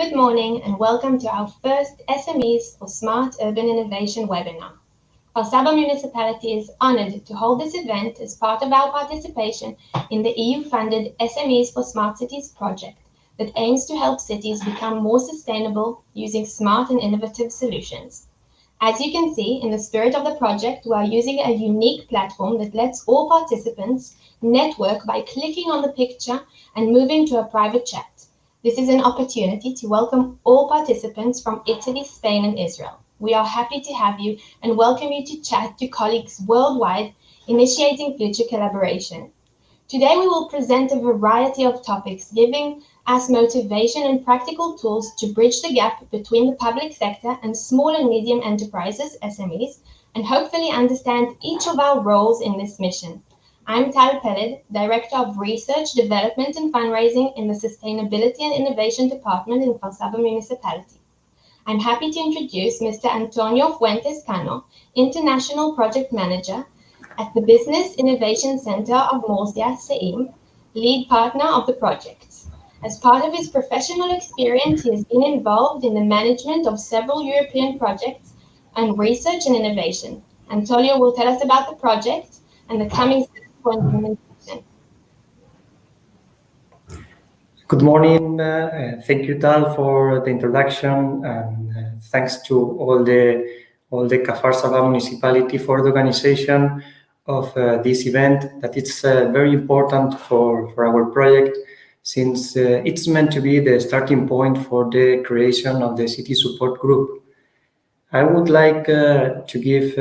Good morning and welcome to our first SMEs for Smart Urban Innovation webinar. Kfar municipality is honored to hold this event as part of our participation in the EU-funded SMEs for Smart Cities project that aims to help cities become more sustainable using smart and innovative solutions. As you can see, in the spirit of the project, we are using a unique platform that lets all participants network by clicking on the picture and moving to a private chat. This is an opportunity to welcome all participants from Italy, Spain, and Israel. We are happy to have you and welcome you to chat to colleagues worldwide, initiating future collaboration. Today, we will present a variety of topics, giving us motivation and practical tools to bridge the gap between the public sector and small and medium enterprises, SMEs, and hopefully understand each of our roles in this mission. I'm Tal Peled, Director of Research, Development and Fundraising in the Sustainability and Innovation Department in Kfar municipality. I'm happy to introduce Mr. Antonio Fuentes Cano, International Project Manager at the Business Innovation Center of Murcia, Seim, lead partner of the project. As part of his professional experience, he has been involved in the management of several European projects and research and innovation. Antonio will tell us about the project and the coming steps for implementation. Good morning. Thank you, Tal, for the introduction, and thanks to all the Kfar municipality for the organization of this event. That it's very important for our project, since it's meant to be the starting point for the creation of the city support group. I would like to give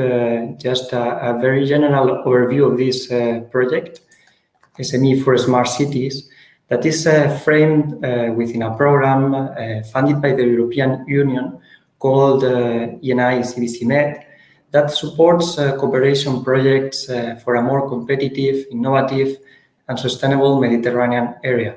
just a very general overview of this project, SME for Smart Cities, that is framed within a program funded by the European Union called Etai Zakhar, that supports cooperation projects for a more competitive, innovative, and sustainable Mediterranean area.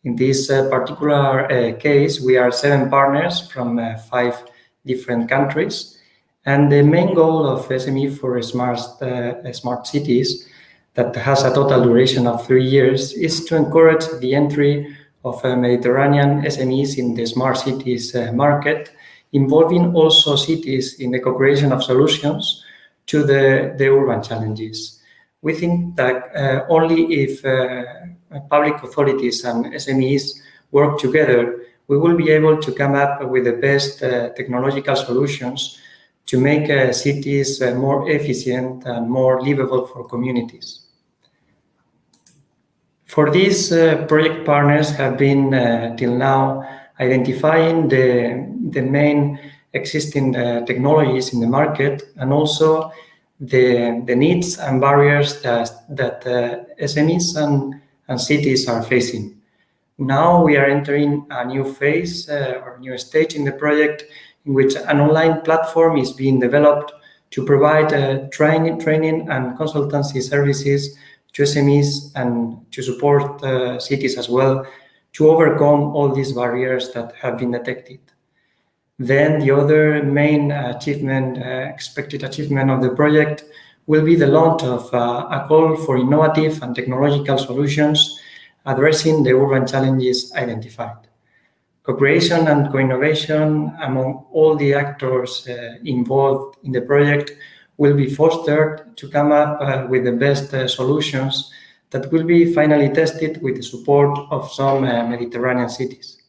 In this particular case, we are 7 partners from 5 different countries, and the main goal of SME for Smart Cities, that has a total duration of 3 years, is to encourage the entry of Mediterranean SMEs in the smart cities market, involving also cities in the co-creation of solutions to the urban challenges. We think that only if public authorities and SMEs work together, we will be able to come up with the best technological solutions to make cities more efficient and more livable for communities. For this, project partners have been till now identifying the main existing technologies in the market, and also the needs and barriers that SMEs and cities are facing. Now we are entering a new phase or new stage in the project, in which an online platform is being developed to provide training and consultancy services to SMEs and to support cities as well to overcome all these barriers that have been detected. Then the other main achievement, expected achievement of the project will be the launch of a call for innovative and technological solutions addressing the urban challenges identified. Cooperation and co-innovation among all the actors involved in the project will be fostered to come up with the best solutions that will be finally tested with the support of some Mediterranean cities.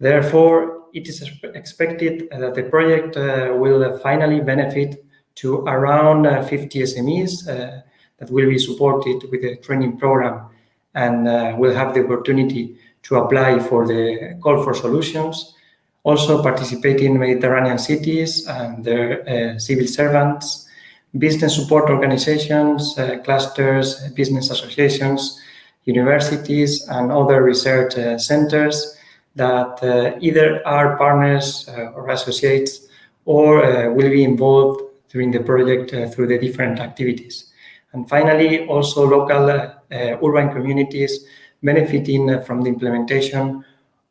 Therefore, it is expected that the project will finally benefit to around 50 SMEs that will be supported with a training program and will have the opportunity to apply for the call for solutions, also participating in Mediterranean cities and their civil servants, business support organizations, clusters, business associations, universities, and other research centers that either are partners or associates or will be involved during the project through the different activities. And finally, also local urban communities benefiting from the implementation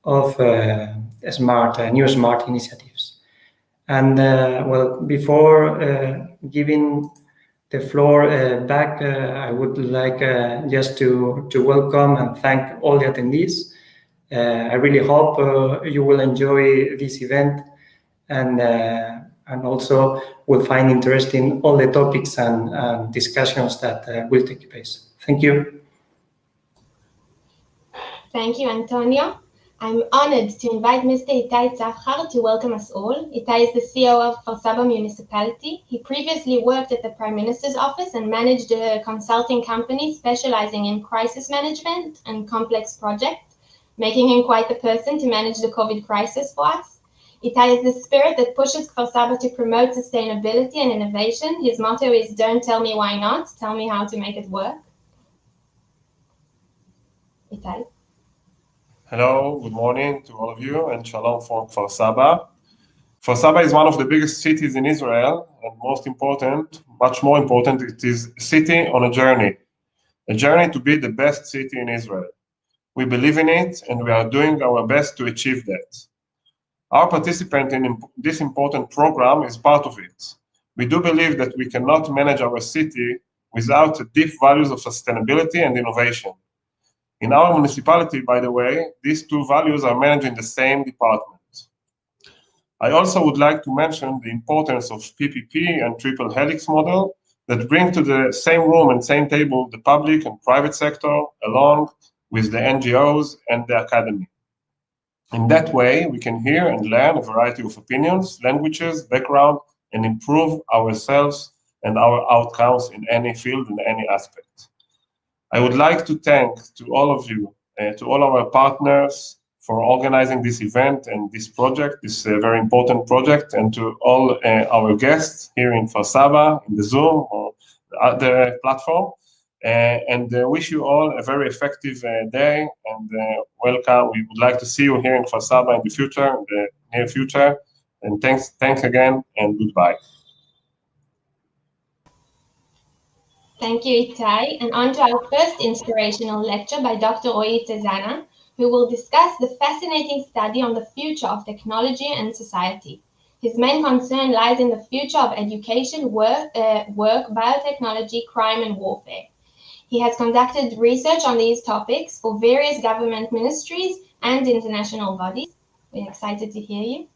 of new smart initiatives. And before giving the floor back, I would like just to welcome and thank all the attendees I really hope you will enjoy this event and also will find interesting all the topics and discussions that will take place. Thank you. Thank you, Antonio. I'm honored to invite Mr. Etai Zakhar to welcome us all. Etai is the CEO of Kfar Saba municipality. He previously worked at the Prime Minister's office and managed a consulting company specializing in crisis management and complex projects, making him quite the person to manage the COVID crisis for us. Etai is the spirit that pushes Kfar Saba to promote sustainability and innovation. His motto is, "Don't tell me why not, tell me how to make it work." Etai. Hello, good morning to all of you, and shalom from Kfar Saba. Kfar Saba is one of the biggest cities in Israel, and most important, much more important, it is a city on a journey to be the best city in Israel. We believe in it, and we are doing our best to achieve that. Our participant in this important program is part of it. We do believe that we cannot manage our city without deep values of sustainability and innovation. In our municipality, by the way, these two values are managed in the same department. I also would like to mention the importance of PPP and triple helix model that bring to the same room and same table the public and private sector, along with the NGOs and the academy. In that way, we can hear and learn a variety of opinions, languages, background, and improve ourselves and our outcomes in any field, in any aspect. I would like to thank to all of you, to all our partners for organizing this event and this project, this very important project, and to all our guests here in Kfar Saba, in the Zoom or the other platform, and wish you all a very effective day and welcome. We would like to see you here in Kfar Saba in the future, in the near future, and thanks again and goodbye. Thank you, Etai. And on to our first inspirational lecture by Dr. Roy Tezana, who will discuss the fascinating study on the future of technology and society. His main concern lies in the future of education, work, biotechnology, crime, and warfare. He has conducted research on these topics for various government ministries and international bodies. We're excited to hear you.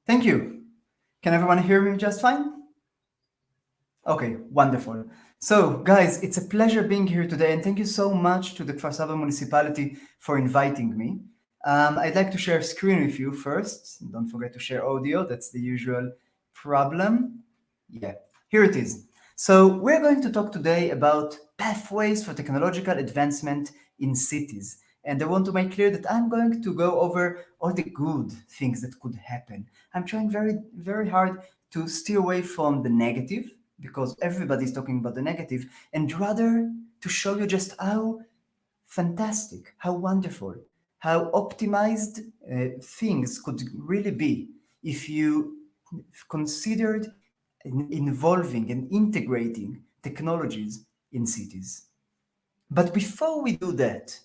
Thank you. Can everyone hear me just fine? Okay, wonderful. So, guys, it's a pleasure being here today, and thank you so much to the Kfar Saba municipality for inviting me. I'd like to share a screen with you first. Don't forget to share audio. That's the usual problem. Yeah, here it is. So we're going to talk today about pathways for technological advancement in cities. And I want to make clear that I'm going to go over all the good things that could happen. I'm trying very, very hard to steer away from the negative, because everybody's talking about the negative, and rather to show you just how fantastic, how wonderful, how optimized things could really be if you considered involving and integrating technologies in cities. But before we do that,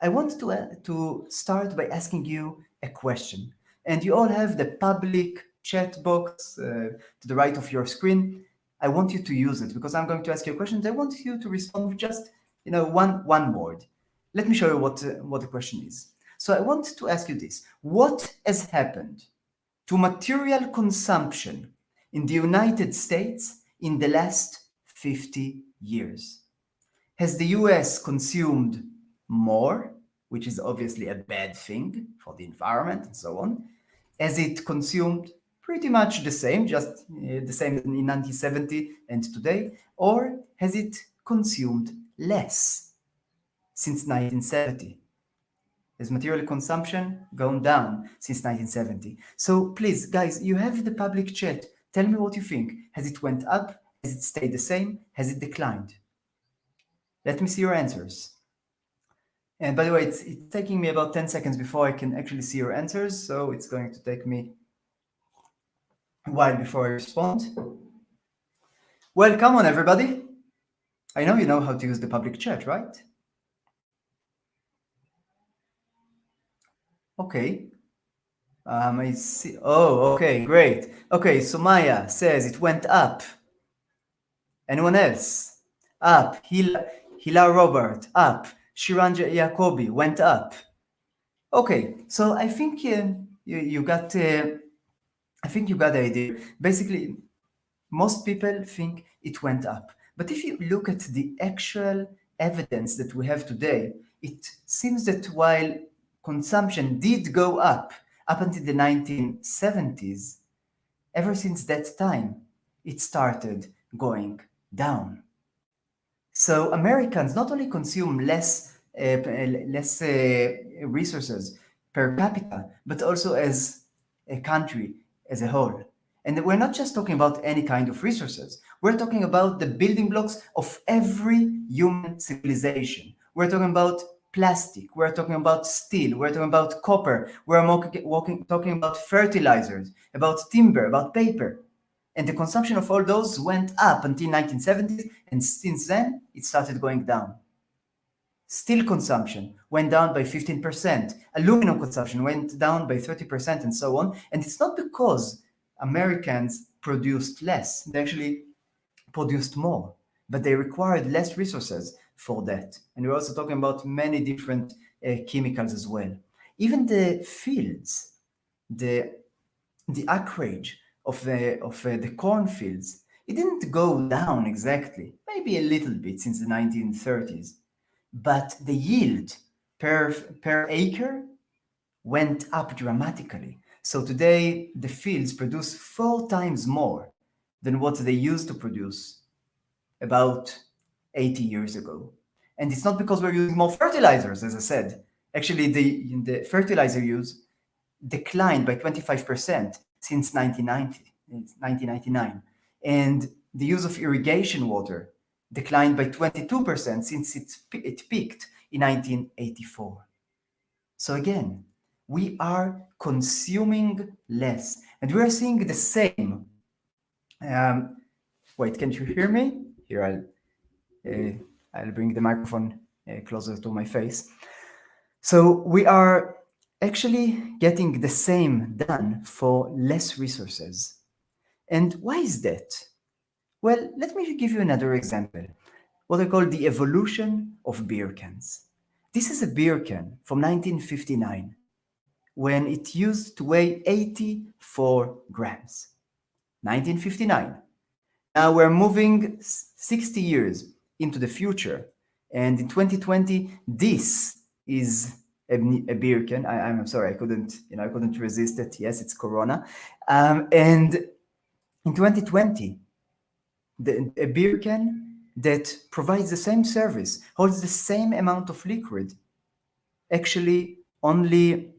I want to start by asking you a question. And you all have the public chat box to the right of your screen. I want you to use it because I'm going to ask you questions. I want you to respond with just one word. Let me show you what the question is. So I want to ask you this. What has happened to material consumption in the United States in the last 50 years? Has the US consumed more, which is obviously a bad thing for the environment and so on? Has it consumed pretty much the same, just the same in 1970 and today? Or has it consumed less since 1970? Has material consumption gone down since 1970? So please, guys, you have the public chat. Tell me what you think. Has it went up? Has it stayed the same? Has it declined? Let me see your answers. And by the way, it's taking me about 10 seconds before I can actually see your answers. So it's going to take me a while before I respond. Well, come on, everybody. I know you know how to use the public chat, right? Okay. I see. Oh, okay, great. Okay, so Maya says it went up. Anyone else? Up. Hila Robert, up. Shiran Jacobi went up. Okay, so I think you got the idea. Basically, most people think it went up. But if you look at the actual evidence that we have today, it seems that while consumption did go up until the 1970s, ever since that time, it started going down. So Americans not only consume less resources per capita, but also as a country as a whole. And we're not just talking about any kind of resources. We're talking about the building blocks of every human civilization. We're talking about plastic. We're talking about steel. We're talking about copper. We're talking about fertilizers, about timber, about paper. And the consumption of all those went up until 1970s, and since then, it started going down. Steel consumption went down by 15%. Aluminum consumption went down by 30%, and so on. And it's not because Americans produced less. They actually produced more, but they required less resources for that. And we're also talking about many different chemicals as well. Even the fields, the acreage of the cornfields, it didn't go down exactly, maybe a little bit since the 1930s, but the yield per acre went up dramatically. So today the fields produce 4 times more than what they used to produce about 80 years ago. And it's not because we're using more fertilizers, as I said. Actually, the fertilizer use declined by 25% since 1999. And the use of irrigation water declined by 22% since it peaked in 1984. So again, we are consuming less, and we are seeing the same. Wait, can you hear me? Here, I'll bring the microphone closer to my face. So we are actually getting the same done for less resources. And why is that? Well, let me give you another example, what I call the evolution of beer cans. This is a beer can from 1959, when it used to weigh 84 grams. 1959. Now we're moving 60 years into the future, and in 2020, this is a beer can. I'm sorry, I couldn't resist it. Yes, it's Corona. And in 2020, a beer can that provides the same service, holds the same amount of liquid, actually only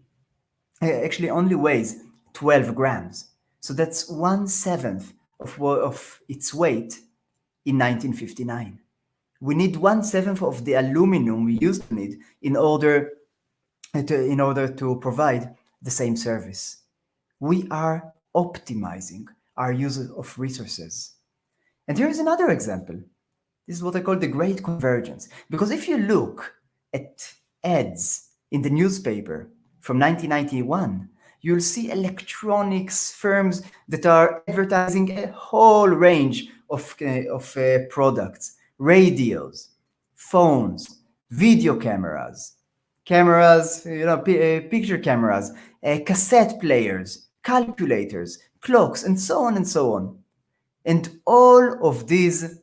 weighs 12 grams. So that's 1/7 of its weight in 1959. We need 1/7 of the aluminum we used to need in order to provide the same service. We are optimizing our use of resources. And here is another example. This is what I call the Great Convergence. Because if you look at ads in the newspaper from 1991, you'll see electronics firms that are advertising a whole range of products, radios, phones, video cameras, picture cameras, cassette players, calculators, clocks, and so on and so on. And all of these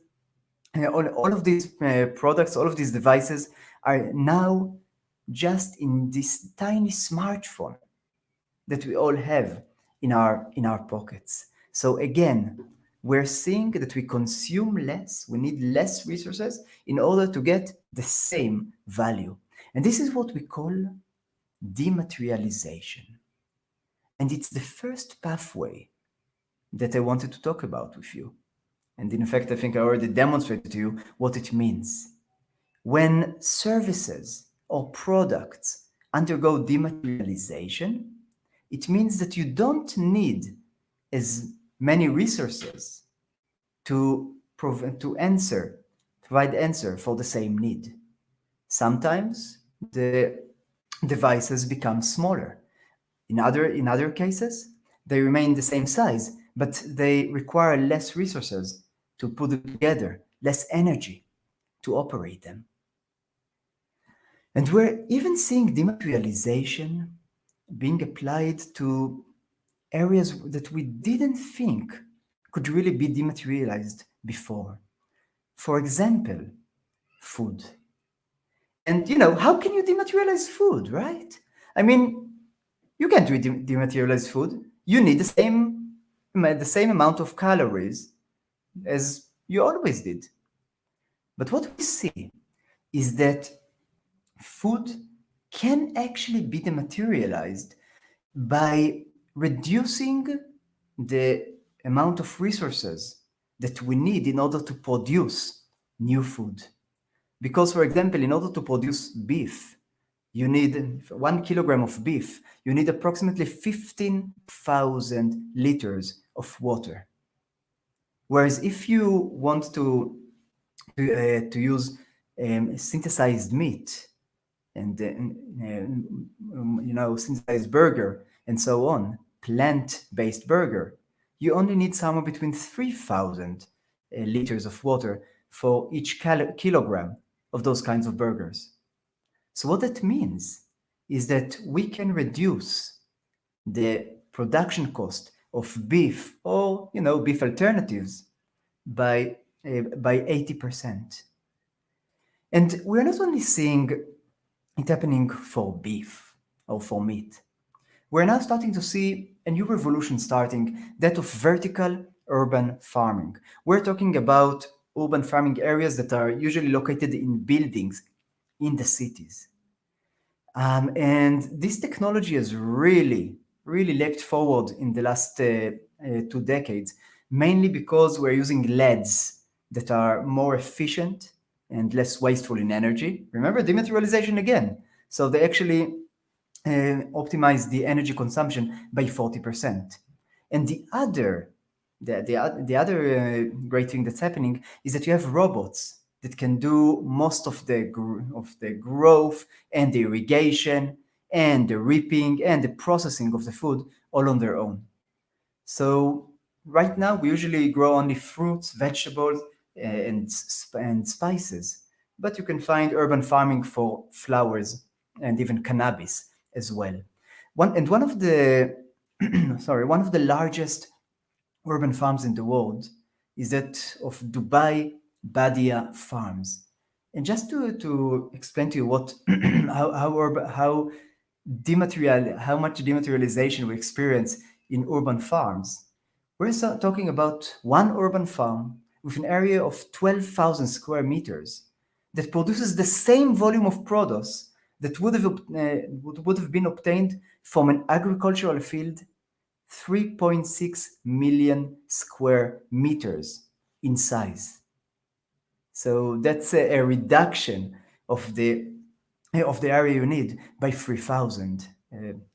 products, all of these devices are now just in this tiny smartphone that we all have in our pockets. So again, we're seeing that we consume less, we need less resources in order to get the same value. And this is what we call dematerialization. And it's the first pathway that I wanted to talk about with you. And in fact, I think I already demonstrated to you what it means. When services or products undergo dematerialization, it means that you don't need as many resources to provide answer for the same need. Sometimes the devices become smaller. In other cases, they remain the same size, but they require less resources to put them together, less energy to operate them. And we're even seeing dematerialization being applied to areas that we didn't think could really be dematerialized before. For example, food. And how can you dematerialize food, right? I mean, you can't dematerialize food. You need the same amount of calories as you always did. But what we see is that food can actually be dematerialized by reducing the amount of resources that we need in order to produce new food. Because, for example, in order to produce beef, you need 1 kilogram of beef, you need approximately 15,000 liters of water. Whereas if you want to use synthesized meat and synthesized burger and so on, plant-based burger, you only need somewhere between 3,000 liters of water for each kilogram of those kinds of burgers. So what that means is that we can reduce the production cost of beef or beef alternatives by 80%. And we're not only seeing it happening for beef or for meat. We're now starting to see a new revolution starting, that of vertical urban farming. We're talking about urban farming areas that are usually located in buildings in the cities. And this technology has really leapt forward in the last 2 decades, mainly because we're using LEDs that are more efficient and less wasteful in energy. Remember, dematerialization again. So they actually optimize the energy consumption by 40%. And the other great thing that's happening is that you have robots that can do most of the growth and the irrigation and the reaping and the processing of the food all on their own. So right now we usually grow only fruits, vegetables, and spices, but you can find urban farming for flowers and even cannabis as well. One of the largest urban farms in the world is that of Dubai Badia Farms. And just to explain to you what how much dematerialization we experience in urban farms, we're talking about one urban farm with an area of 12,000 square meters that produces the same volume of produce that would have been obtained from an agricultural field 3.6 million square meters in size. So that's a reduction of the area you need by 3,000.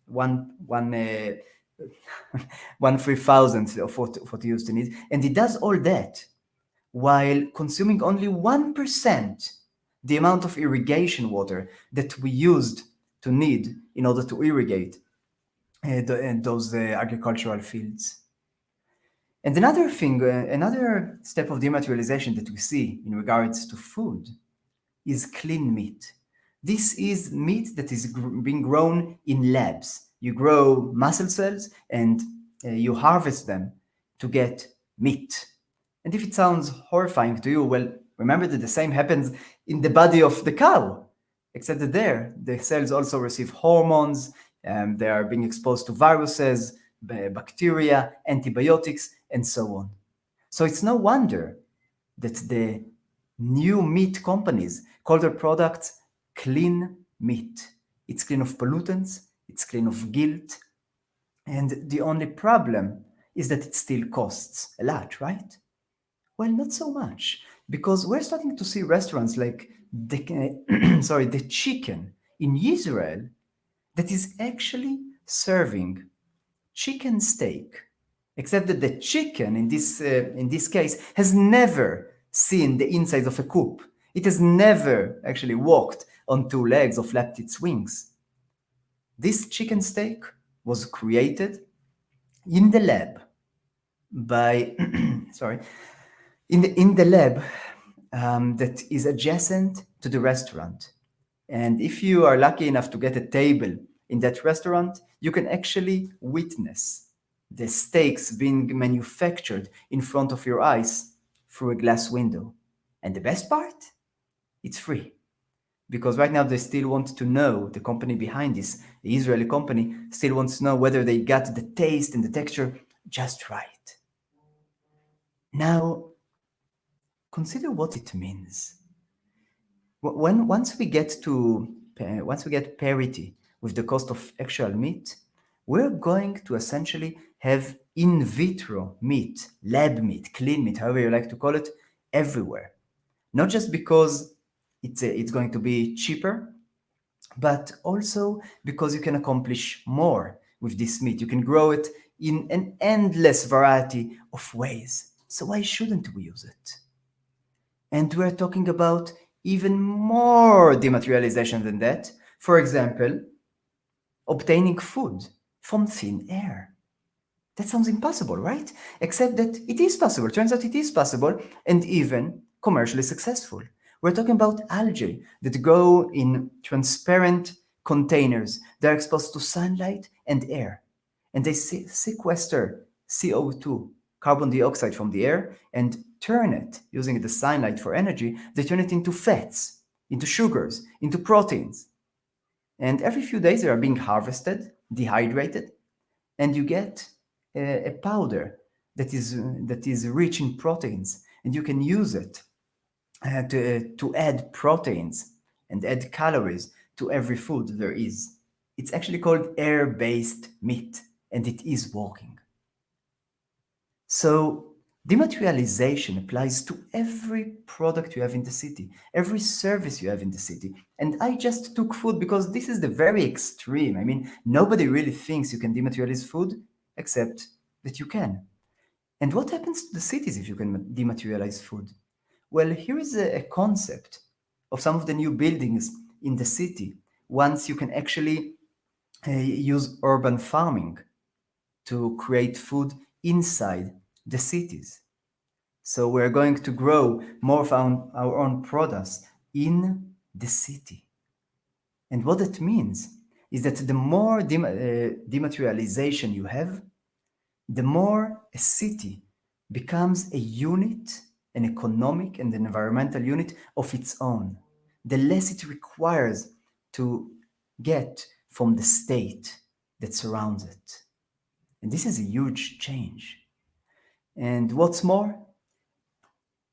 1/3,000 of what you used to need. And it does all that while consuming only 1% the amount of irrigation water that we used to need in order to irrigate those agricultural fields. And another step of dematerialization that we see in regards to food is clean meat. This is meat that is being grown in labs. You grow muscle cells and you harvest them to get meat. And if it sounds horrifying to you, well, remember that the same happens in the body of the cow, except that there, the cells also receive hormones, they are being exposed to viruses, bacteria, antibiotics, and so on. So it's no wonder that the new meat companies call their products clean meat. It's clean of pollutants, it's clean of guilt, and the only problem is that it still costs a lot, right? Well, not so much, because we're starting to see restaurants like the chicken in Israel that is actually serving chicken steak, except that the chicken in this case has never seen the inside of a coop. It has never actually walked on 2 legs or flapped its wings. This chicken steak was created in the lab by in the lab that is adjacent to the restaurant. And if you are lucky enough to get a table in that restaurant, you can actually witness the steaks being manufactured in front of your eyes through a glass window. And the best part? It's free. Because right now they still want to know, the company behind this, the Israeli company, still wants to know whether they got the taste and the texture just right. Now, consider what it means. Once we get parity with the cost of actual meat, we're going to essentially have in vitro meat, lab meat, clean meat, however you like to call it, everywhere. Not just because it's going to be cheaper, but also because you can accomplish more with this meat. You can grow it in an endless variety of ways. So why shouldn't we use it? And we're talking about even more dematerialization than that. For example, obtaining food from thin air. That sounds impossible, right? Except that it is possible. Turns out it is possible and even commercially successful. We're talking about algae that grow in transparent containers. They're exposed to sunlight and air. And they sequester CO2, carbon dioxide from the air, and turn it, using the sunlight for energy, they turn it into fats, into sugars, into proteins. And every few days they are being harvested, dehydrated, and you get a powder that is rich in proteins, and you can use it to add proteins and add calories to every food there is. It's actually called air-based meat, and it is working. So dematerialization applies to every product you have in the city, every service you have in the city. And I just took food because this is the very extreme. I mean, nobody really thinks you can dematerialize food, except that you can. And what happens to the cities if you can dematerialize food? Well, here is a concept of some of the new buildings in the city. Once you can actually use urban farming to create food inside the cities. So we're going to grow more of our own products in the city. And what that means is that the more dematerialization you have, the more a city becomes a unit, an economic and an environmental unit of its own, the less it requires to get from the state that surrounds it. And this is a huge change. And what's more,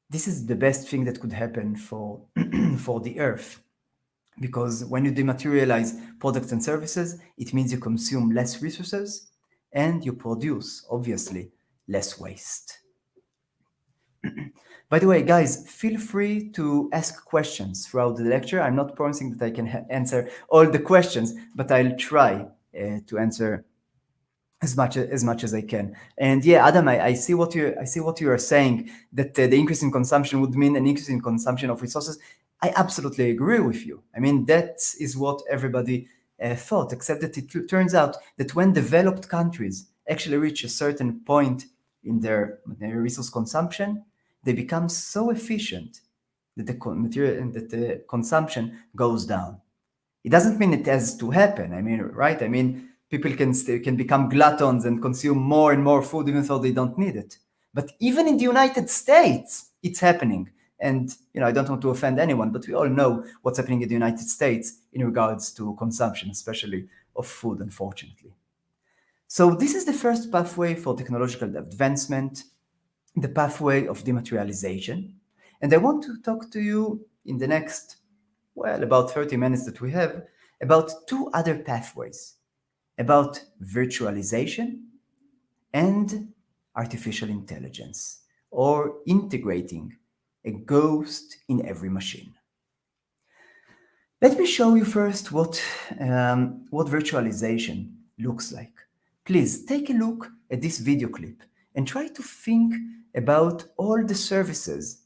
this is the best thing that could happen for, for the earth. Because when you dematerialize products and services, it means you consume less resources and you produce, obviously, less waste. By the way, guys, feel free to ask questions throughout the lecture. I'm not promising that I can answer all the questions, but I'll try to answer as much as I can. And yeah, Adam, I see what you are saying, that the increase in consumption would mean an increase in consumption of resources. I absolutely agree with you. I mean, that is what everybody thought, except that it turns out that when developed countries actually reach a certain point in their resource consumption, they become so efficient that the consumption goes down. It doesn't mean it has to happen. I mean, right? I mean, people can become gluttons and consume more and more food even though they don't need it. But even in the United States, it's happening. And I don't want to offend anyone, but we all know what's happening in the United States in regards to consumption, especially of food, unfortunately. So this is the first pathway for technological advancement, the pathway of dematerialization. And I want to talk to you in the next, about 30 minutes that we have, about two other pathways, about virtualization and artificial intelligence, or integrating a ghost in every machine. Let me show you first what virtualization looks like. Please take a look at this video clip and try to think about all the services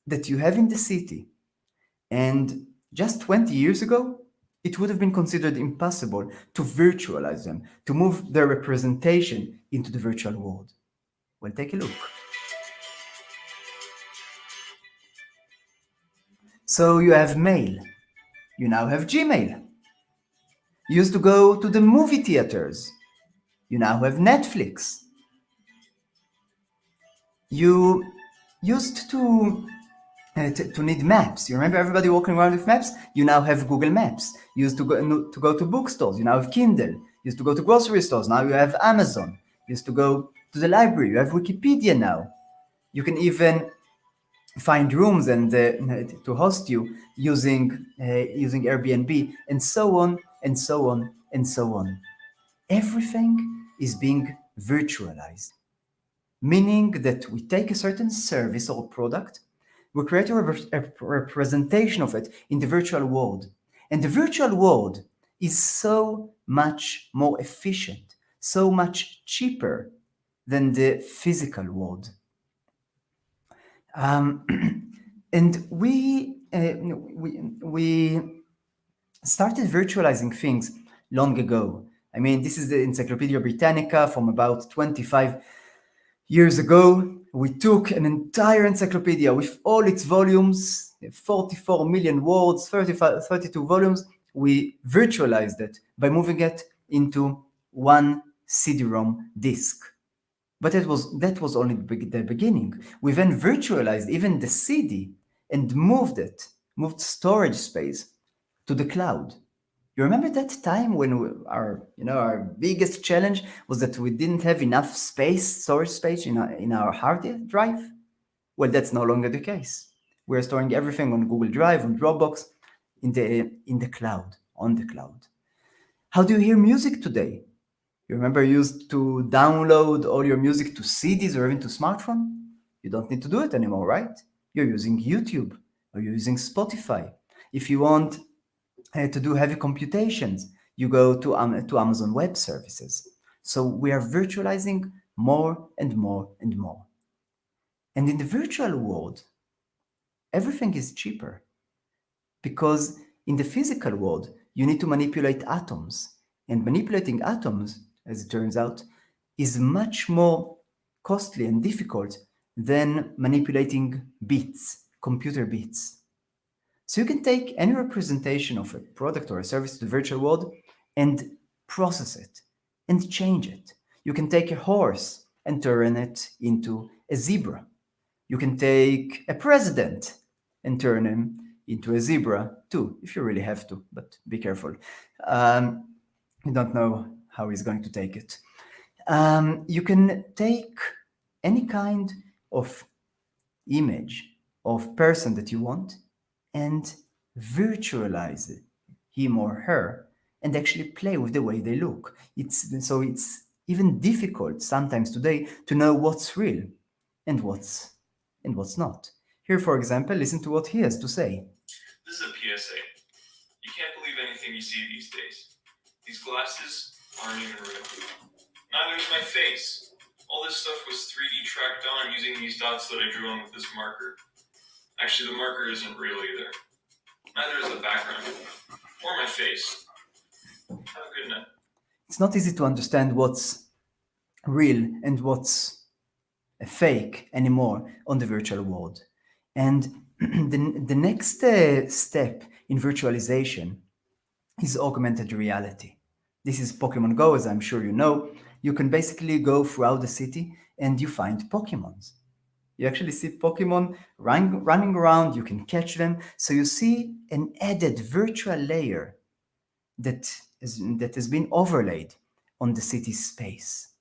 that you have in the city. And just 20 years ago, it would have been considered impossible to virtualize them, to move their representation into the virtual world. Well, take a look. So you have mail. You now have Gmail. You used to go to the movie theaters. You now have Netflix. You used to need maps. You remember everybody walking around with maps? You now have Google Maps. You used to go to bookstores. You now have Kindle. You used to go to grocery stores. Now you have Amazon. You used to go to the library. You have Wikipedia now. You can even find rooms and to host you using Airbnb, and so on and so on and so on. Everything is being virtualized, meaning that we take a certain service or product, we create a representation of it in the virtual world, and the virtual world is so much more efficient, so much cheaper than the physical world. And we started virtualizing things long ago. I mean, this is the Encyclopedia Britannica from about 25 years ago. We took an entire encyclopedia with all its volumes, 44 million words, 32 volumes. We virtualized it by moving it into one CD-ROM disk. But that was only the beginning. We then virtualized even the CD and moved storage space to the cloud. You remember that time when our biggest challenge was that we didn't have enough storage space in our hard drive? Well, that's no longer the case. We're storing everything on Google Drive, on Dropbox, in the cloud, on the cloud. How do you hear music today? You remember you used to download all your music to CDs or even to smartphone? You don't need to do it anymore, right? You're using YouTube or you're using Spotify. If you want to do heavy computations, you go to Amazon Web Services. So we are virtualizing more and more and more. And in the virtual world, everything is cheaper, because in the physical world, you need to manipulate atoms. And manipulating atoms, as it turns out, is much more costly and difficult than manipulating bits, computer bits. So you can take any representation of a product or a service to the virtual world and process it and change it. You can take a horse and turn it into a zebra. You can take a president and turn him into a zebra too, if you really have to, but be careful. You don't know how he's going to take it. You can take any kind of image of person that you want and virtualize him or her and actually play with the way they look. It's even difficult sometimes today to know what's real and what's not. Here, for example, listen to what he has to say. This is a PSA. You can't believe anything you see these days. These glasses aren't even real. Neither is my face. All this stuff was 3D tracked on using these dots that I drew on with this marker. Actually, the marker isn't real either. Neither is the background, or my face. Have a good night. It's not easy to understand what's real and what's a fake anymore on the virtual world. And the next step in virtualization is augmented reality. This is Pokemon Go, as I'm sure you know. You can basically go throughout the city and you find Pokemons. You actually see Pokemon running around, you can catch them. So you see an added virtual layer that has been overlaid on the city space.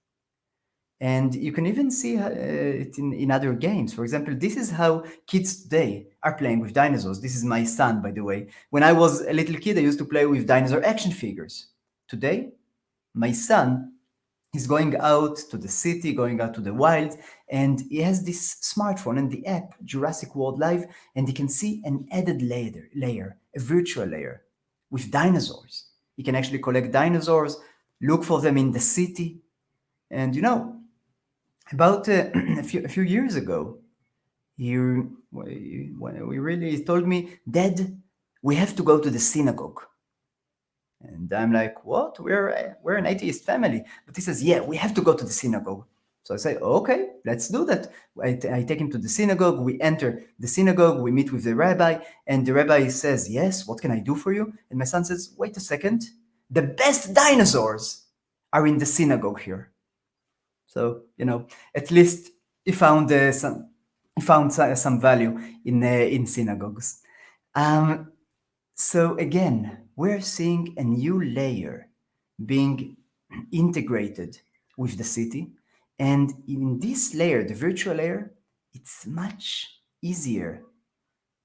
And you can even see it in other games. For example, this is how kids today are playing with dinosaurs. This is my son, by the way. When I was a little kid, I used to play with dinosaur action figures. Today, my son is going out to the city, going out to the wild, and he has this smartphone and the app, Jurassic World Live, and he can see an added layer, a virtual layer with dinosaurs. He can actually collect dinosaurs, look for them in the city. And about a few years ago, he really told me, "Dad, we have to go to the synagogue." And I'm like, "What? We're an atheist family." But he says, "Yeah, we have to go to the synagogue." So I say, okay, let's do that. I take him to the synagogue. We enter the synagogue. We meet with the rabbi. And the rabbi says, yes, what can I do for you? And my son says, wait a second. The best dinosaurs are in the synagogue here. So, at least he found some value in synagogues. So again, we're seeing a new layer being integrated with the city. And in this layer, the virtual layer, it's much easier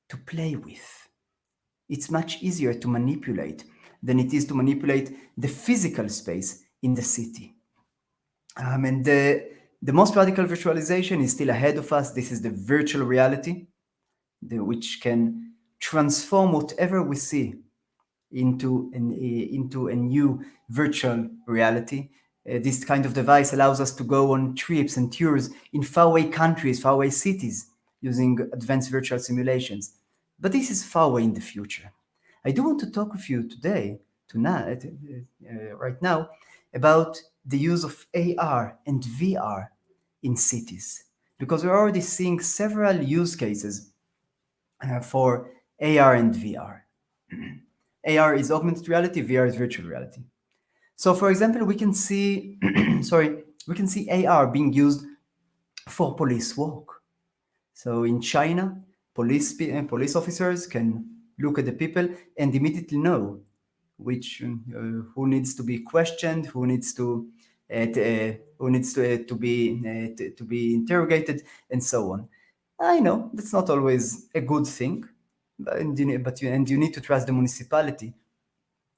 to play with. It's much easier to manipulate than it is to manipulate the physical space in the city. And the most radical virtualization is still ahead of us. This is the virtual reality, which can transform whatever we see into a new virtual reality. This kind of device allows us to go on trips and tours in faraway countries, faraway cities, using advanced virtual simulations. But this is far away in the future. I do want to talk with you today, right now, about the use of AR and VR in cities, because we're already seeing several use cases for AR and VR. AR is augmented reality, VR is virtual reality. So, for example, we can see, AR being used for police work. So, in China, police officers can look at the people and immediately know who needs to be questioned, who needs to be interrogated, and so on. I know that's not always a good thing, but you need to trust the municipality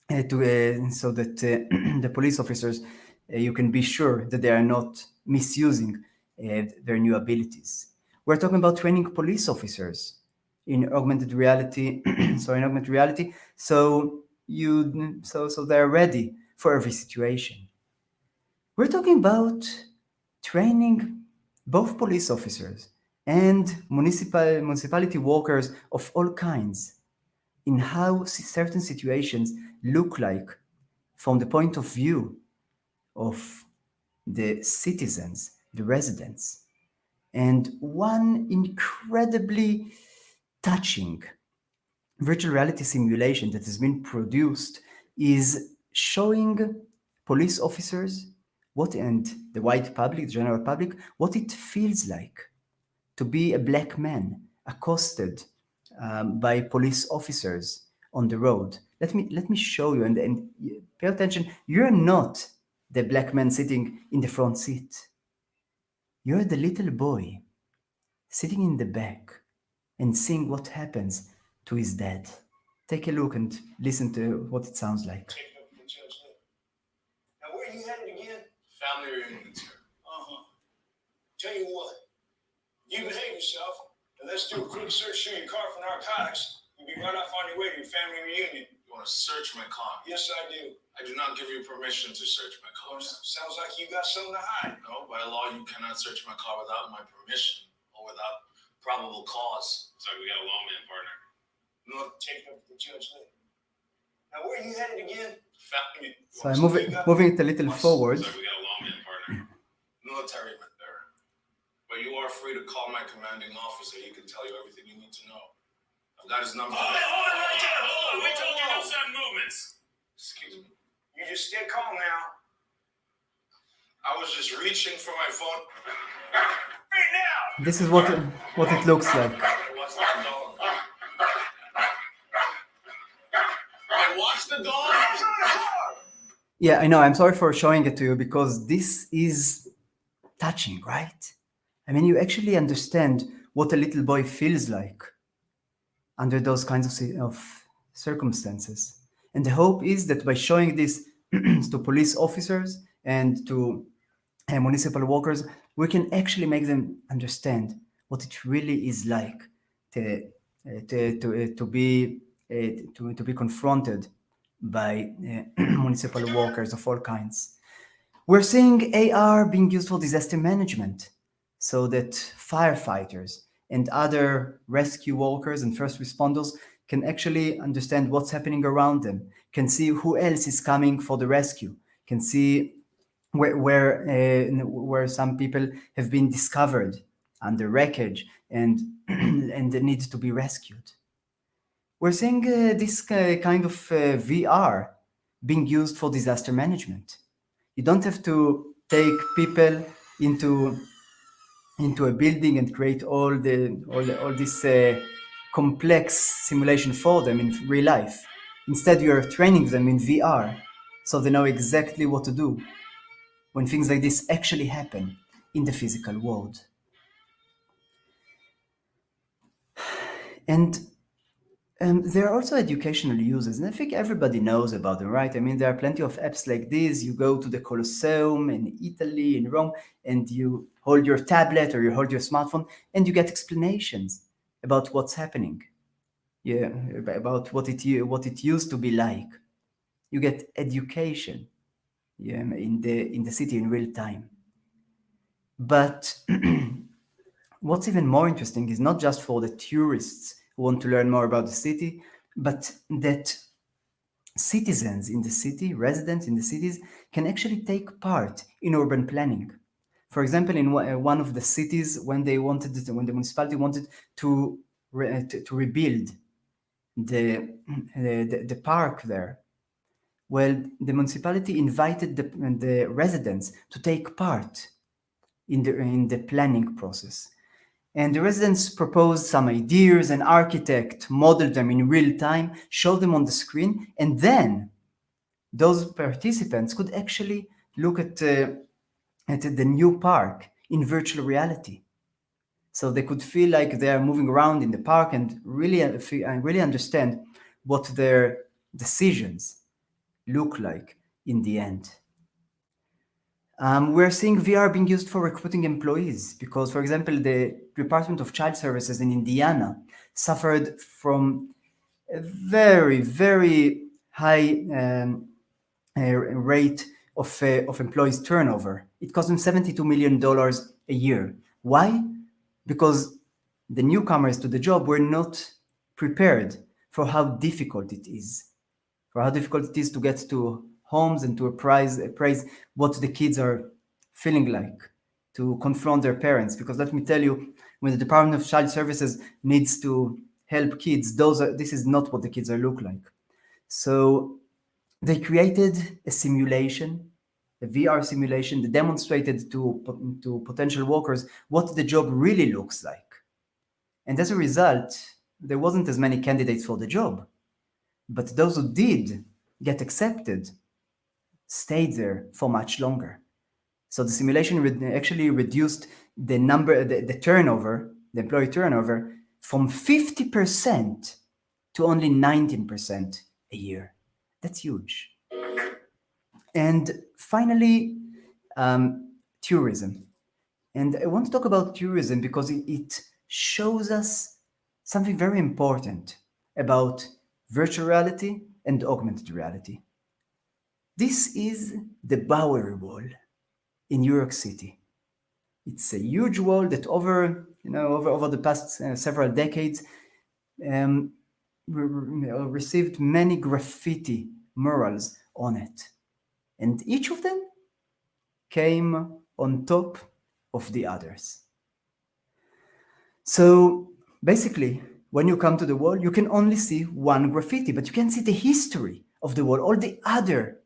so that the police officers, you can be sure that they are not misusing their new abilities. We're talking about training police officers in augmented reality. So they're ready for every situation. We're talking about training both police officers and municipality workers of all kinds in how certain situations look like from the point of view of the citizens, the residents. And one incredibly touching virtual reality simulation that has been produced is showing police officers and the wide public, the general public, what it feels like to be a black man accosted by police officers on the road. Let me show you, and pay attention. You're not the black man sitting in the front seat. You're the little boy sitting in the back and seeing what happens to his dad. Take a look and listen to what it sounds like. Now, where are you headed again? Family reunions here. Tell you what, you behave yourself, and let's do a quick search through your car for narcotics. You'll be right off on your way to your family reunion. You want to search my car? Yes, I do. I do not give you permission to search my car. Sounds like you got something to hide. No, by law, you cannot search my car without my permission or without probable cause. Sorry, we got a lawman partner. No, take it up with the judge later. Now, where are you headed again? Family. So I'm moving it a little forward. Sorry, we got a lawman partner. Military there. But you are free to call my commanding officer. He can tell you everything you need to know. I've got his number. Hold on. We told you no sudden movements. Excuse me. You just stay calm now. I was just reaching for my phone. Right now! This is what it looks like. What's that dog? I watched the dog. Yeah, I know. I'm sorry for showing it to you because this is touching, right? I mean, you actually understand what a little boy feels like under those kinds of circumstances. And the hope is that by showing this to police officers and to municipal workers, we can actually make them understand what it really is like to be confronted by municipal workers of all kinds. We're seeing AR being used for disaster management so that firefighters and other rescue workers and first responders can actually understand what's happening around them, can see who else is coming for the rescue, can see where some people have been discovered under wreckage and and they need to be rescued. We're seeing this kind of VR being used for disaster management. You don't have to take people into a building and create all this complex simulation for them in real life. Instead, you are training them in VR, so they know exactly what to do when things like this actually happen in the physical world. And there are also educational uses, and I think everybody knows about them, right? I mean, there are plenty of apps like this. You go to the Colosseum in Italy, in Rome, and you hold your tablet or you hold your smartphone, and you get explanations about what's happening, about what it used to be like. You get education, in the city in real time. But what's even more interesting is not just for the tourists who want to learn more about the city, but that citizens in the city, residents in the cities, can actually take part in urban planning. For example, in one of the cities, when the municipality wanted to rebuild the park there, well, the municipality invited the residents to take part in the planning process. And the residents proposed some ideas, an architect modeled them in real time, showed them on the screen, and then those participants could actually look at the new park in virtual reality. So they could feel like they are moving around in the park and really understand what their decisions look like in the end. We're seeing VR being used for recruiting employees because, for example, the Department of Child Services in Indiana suffered from a very, very high rate of employees turnover. It cost them $72 million a year. Why? Because the newcomers to the job were not prepared for how difficult it is, to get to homes and to appraise what the kids are feeling like, to confront their parents. Because let me tell you, when the Department of Child Services needs to help kids, this is not what the kids are look like. So they created a simulation, a VR simulation that demonstrated to potential workers what the job really looks like. And as a result, there wasn't as many candidates for the job. But those who did get accepted stayed there for much longer. So the simulation actually reduced the turnover, the employee turnover, from 50% to only 19% a year. That's huge. And finally, tourism. And I want to talk about tourism because it shows us something very important about virtual reality and augmented reality. This is the Bowery Wall in New York City. It's a huge wall that over the past several decades received many graffiti murals on it. And each of them came on top of the others. So basically, when you come to the wall, you can only see one graffiti, but you can see the history of the wall, all the other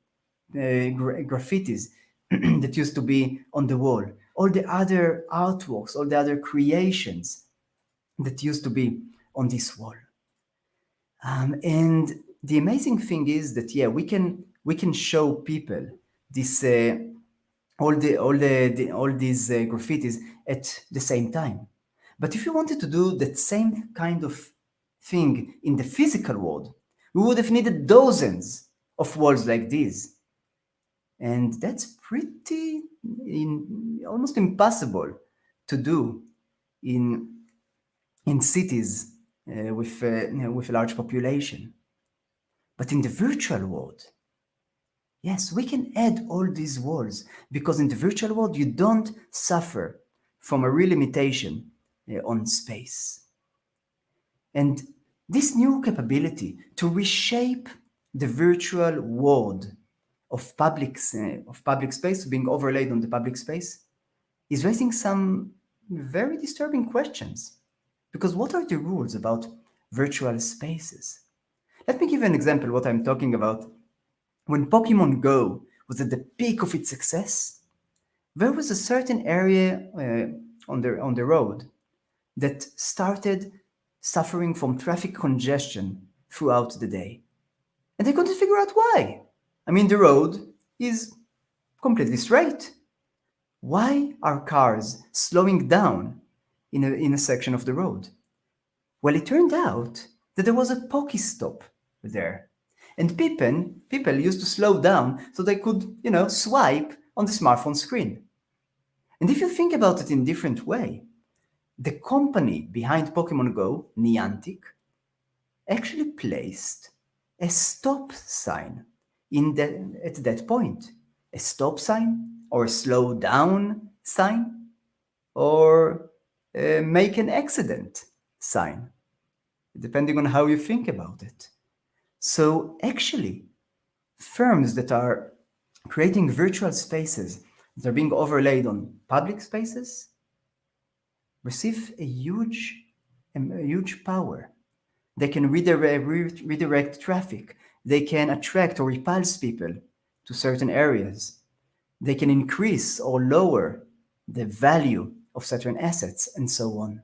graffitis that used to be on the wall, all the other artworks, all the other creations that used to be on this wall. And the amazing thing is that we can show people this all these graffitis at the same time. But if you wanted to do that same kind of thing in the physical world, we would have needed dozens of walls like these. And that's pretty almost impossible to do in cities with a large population. But in the virtual world, yes, we can add all these walls because in the virtual world, you don't suffer from a real limitation on space. And this new capability to reshape the virtual world of public space being overlaid on the public space is raising some very disturbing questions. Because what are the rules about virtual spaces? Let me give you an example what I'm talking about. When Pokemon Go was at the peak of its success, there was a certain area on the road that started suffering from traffic congestion throughout the day. And they couldn't figure out why. I mean, the road is completely straight. Why are cars slowing down in a section of the road? Well, it turned out that there was a Pokestop there. And people used to slow down so they could, swipe on the smartphone screen. And if you think about it in a different way, the company behind Pokemon Go, Niantic, actually placed a stop sign at that point. A stop sign, or a slow down sign, or make an accident sign, depending on how you think about it. So actually, firms that are creating virtual spaces that are being overlaid on public spaces receive a huge power. They can redirect traffic. They can attract or repulse people to certain areas. They can increase or lower the value of certain assets and so on.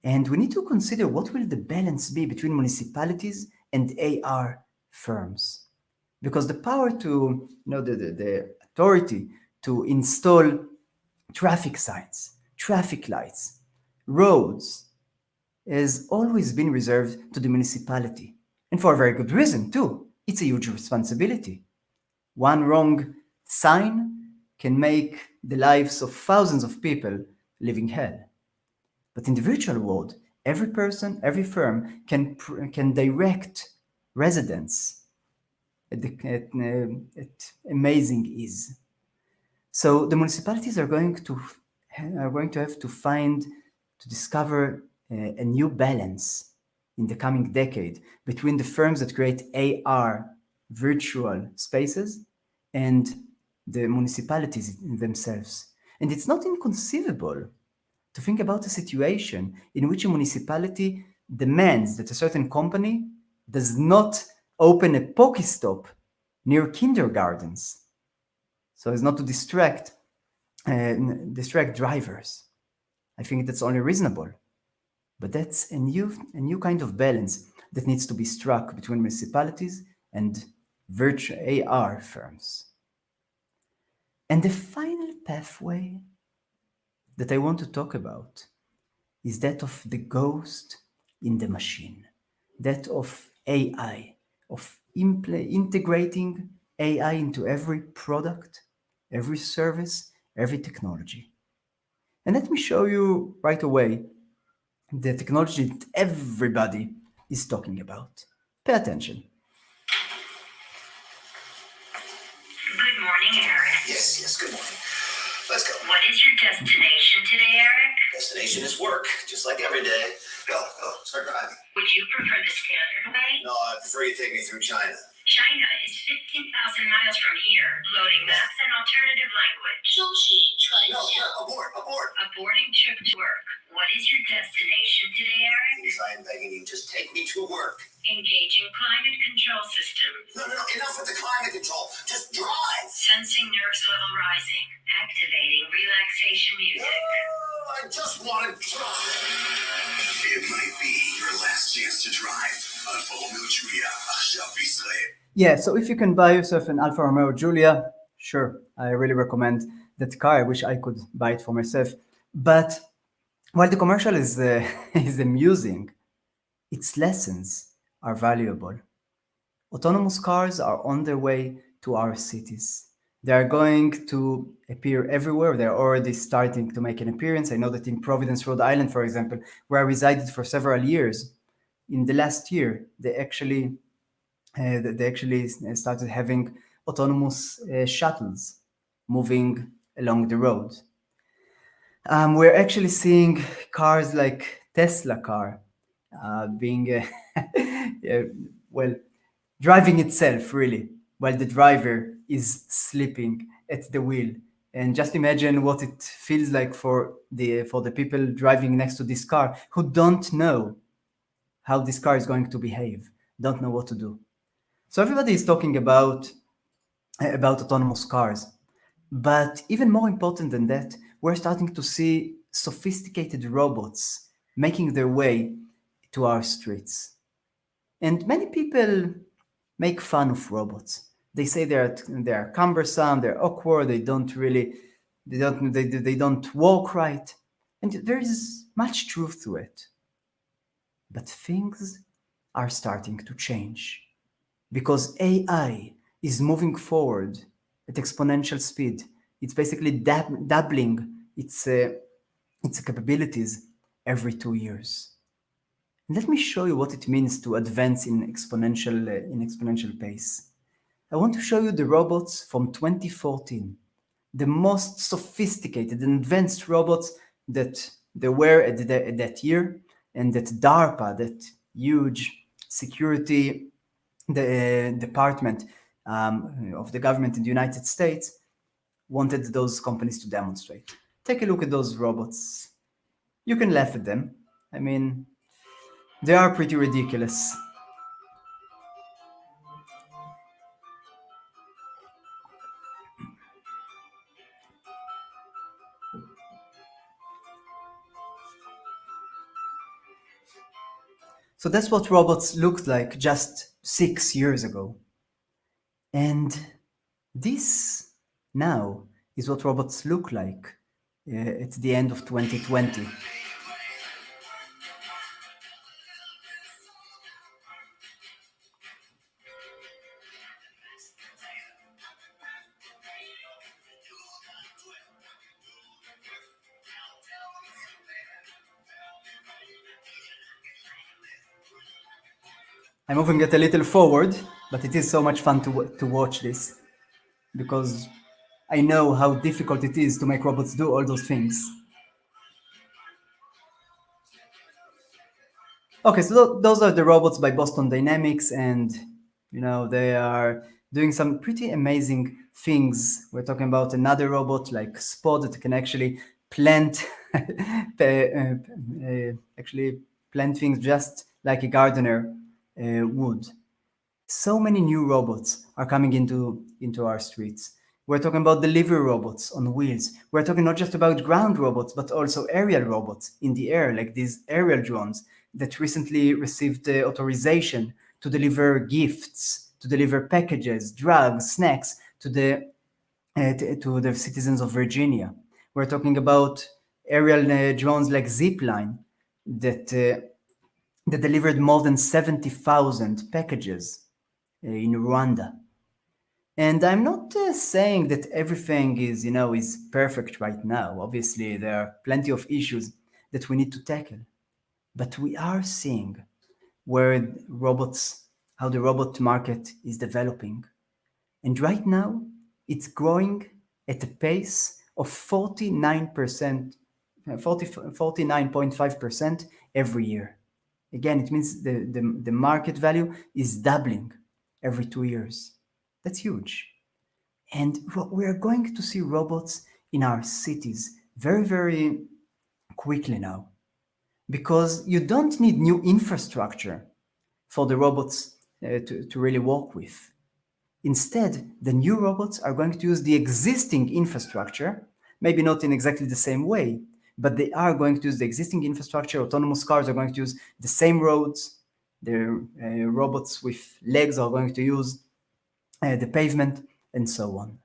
And we need to consider what will the balance be between municipalities and AR firms. Because the power to, the authority to install traffic signs, traffic lights, roads, has always been reserved to the municipality. And for a very good reason, too. It's a huge responsibility. One wrong sign can make the lives of thousands of people living hell. But in the virtual world, every person, every firm can direct residents at amazing ease. So the municipalities are going to have to discover a new balance in the coming decade between the firms that create AR virtual spaces and the municipalities themselves. And it's not inconceivable to think about a situation in which a municipality demands that a certain company does not open a Pokestop near kindergartens, so as not to distract drivers. I think that's only reasonable. But that's a new kind of balance that needs to be struck between municipalities and virtual AR firms. And the final pathway that I want to talk about is that of the ghost in the machine, that of AI, of integrating AI into every product, every service, every technology. And let me show you right away the technology that everybody is talking about. Pay attention. Good morning, Eric. Yes, good morning. Let's go. What is your destination today, Eric? Destination is work, just like every day. Go, start driving. Would you prefer the standard way? No, I prefer you take me through China. China is 15,000 miles from here. Loading maps and alternative language. No, abort. Aborting trip to work. What is your destination today, Eric? Please, I am begging you, just take me to work. Engaging climate control system. No, enough with the climate control. Just drive. Sensing nerves level rising. Activating relaxation music. No, I just want to drive. It might be your last chance to drive. Alfa Romeo Giulia, עכשיו בישראל. Yeah, so if you can buy yourself an Alfa Romeo Giulia, sure, I really recommend that car. I wish I could buy it for myself. But while the commercial is amusing, its lessons are valuable. Autonomous cars are on their way to our cities. They are going to appear everywhere. They're already starting to make an appearance. I know that in Providence, Rhode Island, for example, where I resided for several years, in the last year, they actually started having autonomous shuttles moving along the road. We're actually seeing cars like Tesla car being, driving itself, really. while the driver is sleeping at the wheel. And just imagine what it feels like for the people driving next to this car who don't know how this car is going to behave, don't know what to do. So everybody is talking about autonomous cars. But even more important than that, we're starting to see sophisticated robots making their way to our streets. And many people make fun of robots. They say they're cumbersome, they're awkward, they don't walk right. And there is much truth to it. But things are starting to change because AI is moving forward at exponential speed. It's basically doubling its capabilities every 2 years. And let me show you what it means to advance in exponential pace. I want to show you the robots from 2014, the most sophisticated and advanced robots that there were at that year, and that DARPA, that huge security department of the government in the United States, wanted those companies to demonstrate. Take a look at those robots. You can laugh at them. I mean, they are pretty ridiculous. So that's what robots looked like just 6 years ago. And this now is what robots look like at the end of 2020. I'm moving it a little forward, but it is so much fun to watch this, because I know how difficult it is to make robots do all those things. Okay, so those are the robots by Boston Dynamics, and they are doing some pretty amazing things. We're talking about another robot like Spot that can actually plant things just like a gardener would. So many new robots are coming into our streets. We're talking about delivery robots on wheels. We're talking not just about ground robots, but also aerial robots in the air, like these aerial drones that recently received the authorization to deliver gifts, to deliver packages, drugs, snacks to the citizens of Virginia. We're talking about aerial drones like Zipline that delivered more than 70,000 packages in Rwanda. And I'm not saying that everything is perfect right now. Obviously, there are plenty of issues that we need to tackle. But we are seeing how the robot market is developing. And right now, it's growing at a pace of 49.5% every year. Again, it means the market value is doubling every 2 years. That's huge. And we are going to see robots in our cities very, very quickly now, because you don't need new infrastructure for the robots to really work with. Instead, the new robots are going to use the existing infrastructure, maybe not in exactly the same way, but they are going to use the existing infrastructure. Autonomous cars are going to use the same roads. The robots with legs are going to use the pavement, and so on.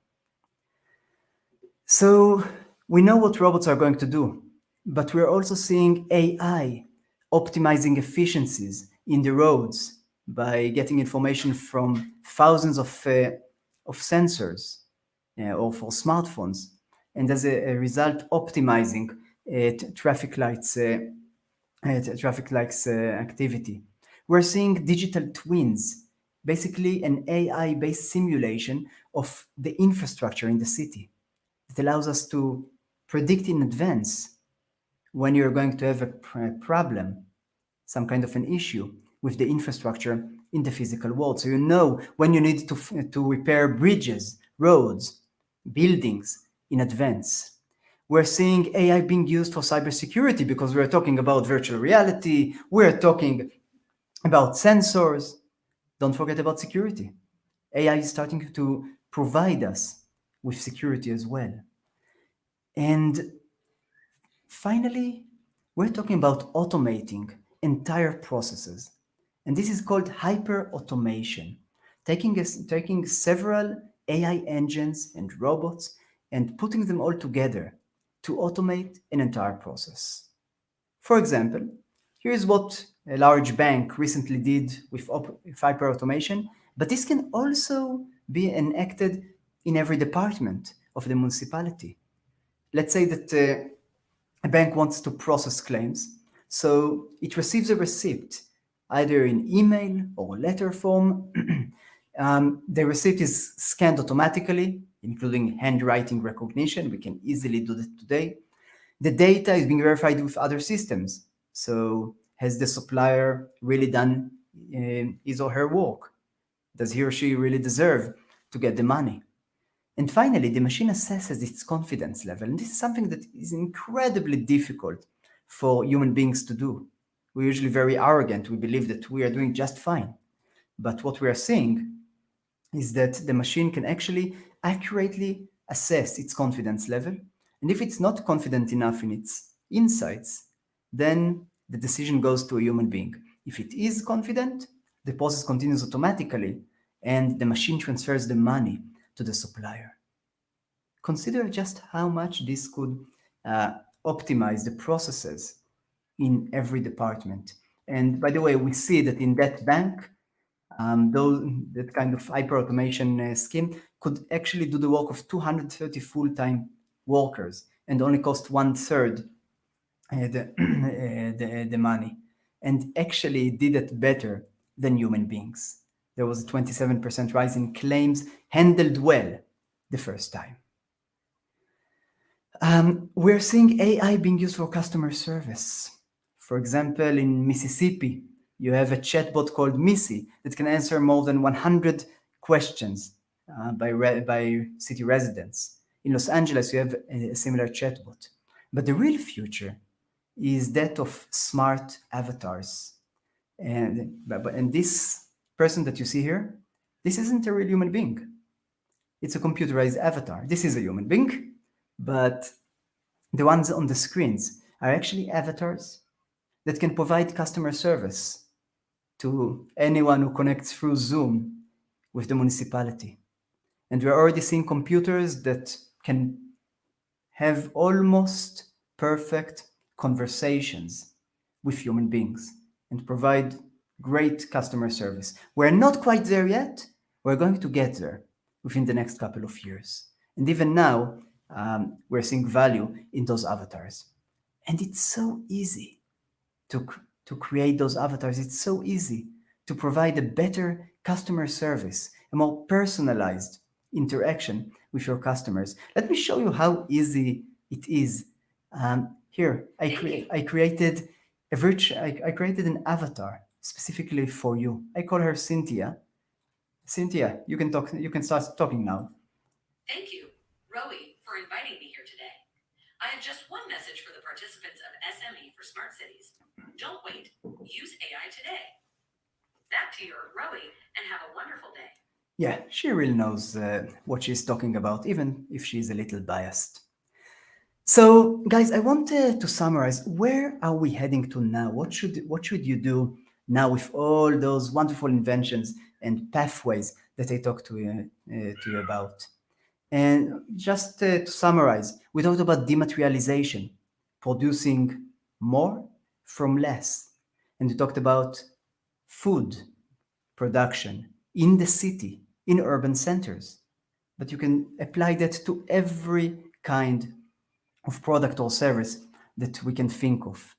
So we know what robots are going to do, but we're also seeing AI optimizing efficiencies in the roads by getting information from thousands of sensors or for smartphones, and as a result, optimizing traffic lights activity. We're seeing digital twins, basically an AI-based simulation of the infrastructure in the city. It allows us to predict in advance when you're going to have a problem, some kind of an issue, with the infrastructure in the physical world. So you know when you need to repair bridges, roads, buildings in advance. We're seeing AI being used for cybersecurity because we're talking about virtual reality, we're talking about sensors. Don't forget about security. AI is starting to provide us with security as well. And finally, we're talking about automating entire processes. And this is called hyper-automation, taking several AI engines and robots and putting them all together to automate an entire process. For example, here's what a large bank recently did with hyper-automation, but this can also be enacted in every department of the municipality. Let's say that a bank wants to process claims, so it receives a receipt, either in email or letter form. The receipt is scanned automatically, including handwriting recognition. We can easily do that today. The data is being verified with other systems. So has the supplier really done his or her work? Does he or she really deserve to get the money? And finally, the machine assesses its confidence level. And this is something that is incredibly difficult for human beings to do. We're usually very arrogant. We believe that we are doing just fine. But what we are seeing is that the machine can actually accurately assess its confidence level. And if it's not confident enough in its insights, then the decision goes to a human being. If it is confident, the process continues automatically and the machine transfers the money to the supplier. Consider just how much this could optimize the processes in every department. And by the way, we see that in that bank, that kind of hyper-automation scheme could actually do the work of 230 full-time workers and only cost 1/3 the money, and actually did it better than human beings. There was a 27% rise in claims handled well the first time. We're seeing AI being used for customer service. For example, in Mississippi, you have a chatbot called Missy that can answer more than 100 questions by city residents. In Los Angeles, you have a similar chatbot. But the real future is that of smart avatars. And this person that you see here, this isn't a real human being. It's a computerized avatar. This is a human being, but the ones on the screens are actually avatars that can provide customer service to anyone who connects through Zoom with the municipality. And we're already seeing computers that can have almost perfect conversations with human beings and provide great customer service. We're not quite there yet. We're going to get there within the next couple of years. And even now, we're seeing value in those avatars. And it's so easy to create those avatars. It's so easy to provide a better customer service, a more personalized interaction with your customers. Let me show you how easy it is. Here, I created an avatar specifically for you. I call her Cynthia. Cynthia, you can talk. You can start talking now. Thank you, Rowie, for inviting me here today. I have just one message for the participants of SME for Smart Cities. Don't wait. Use AI today. Back to your Rowie, and have a wonderful day. Yeah, she really knows what she's talking about, even if she's a little biased. So, guys, I wanted to summarize, where are we heading to now? What should you do now with all those wonderful inventions and pathways that I talked to you about? And just to summarize, we talked about dematerialization, producing more from less. And we talked about food production in the city, in urban centers. But you can apply that to every kind of product or service that we can think of.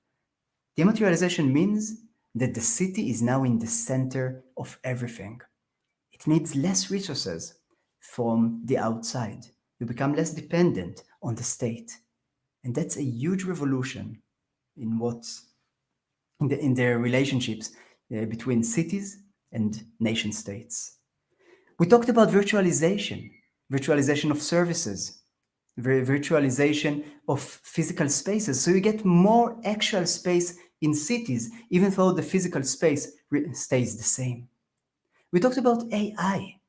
Dematerialization means that the city is now in the center of everything. It needs less resources from the outside. You become less dependent on the state. And that's a huge revolution in their relationships between cities and nation states. We talked about virtualization of services, virtualization of physical spaces. So you get more actual space in cities, even though the physical space stays the same. We talked about AI,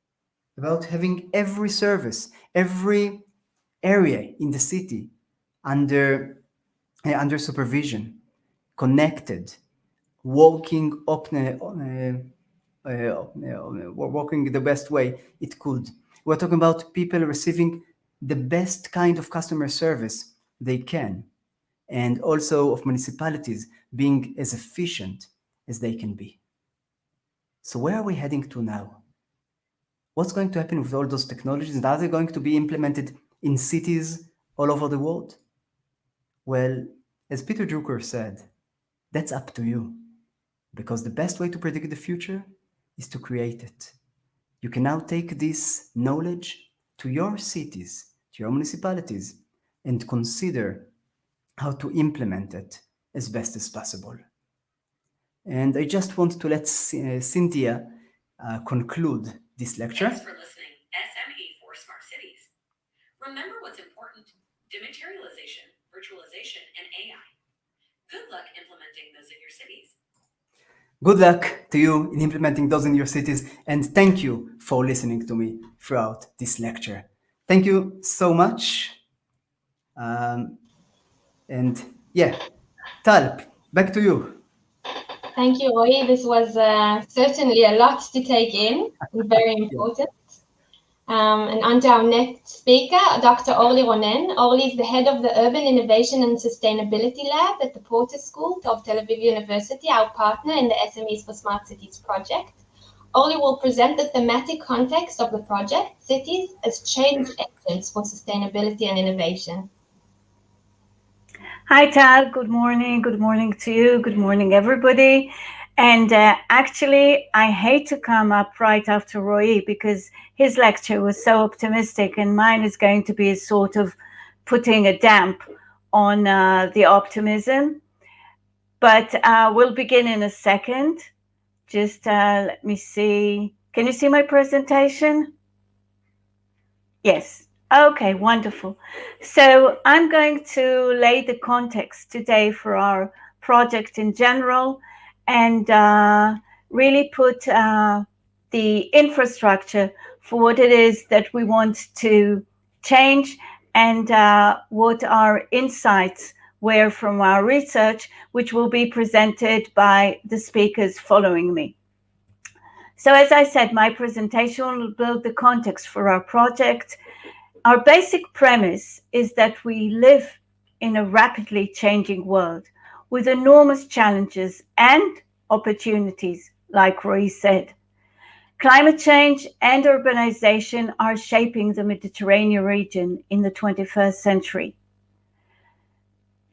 about having every service, every area in the city under supervision, connected, working the best way it could. We're talking about people receiving the best kind of customer service they can, and also of municipalities being as efficient as they can be. So where are we heading to now? What's going to happen with all those technologies? And are they going to be implemented in cities all over the world? Well, as Peter Drucker said, that's up to you, because the best way to predict the future is to create it. You can now take this knowledge to your cities, to your municipalities, and consider how to implement it as best as possible. And I just want to let Cynthia conclude this lecture. Thanks for listening. SME for Smart Cities. Remember what's important: dematerialization, virtualization, and AI. Good luck implementing those in your cities. Good luck to you in implementing those in your cities, and thank you for listening to me throughout this lecture. Thank you so much. And yeah, Tal, back to you. Thank you, Roy. This was certainly a lot to take in and very important. And on to our next speaker, Dr. Orly Ronen. Orly is the head of the Urban Innovation and Sustainability Lab at the Porter School of Tel Aviv University, our partner in the SMEs for Smart Cities project. Orly will present the thematic context of the project, Cities as Change Agents for Sustainability and Innovation. Hi, Tal. Good morning. Good morning to you. Good morning, everybody. And actually, I hate to come up right after Roy because his lecture was so optimistic, and mine is going to be a sort of putting a damp on the optimism. But we'll begin in a second. Just let me see. Can you see my presentation? Yes. Okay, wonderful. So I'm going to lay the context today for our project in general, and really put the infrastructure for what it is that we want to change, and what our insights were from our research, which will be presented by the speakers following me. So as I said, my presentation will build the context for our project. Our basic premise is that we live in a rapidly changing world with enormous challenges and opportunities, like Roy said. Climate change and urbanization are shaping the Mediterranean region in the 21st century.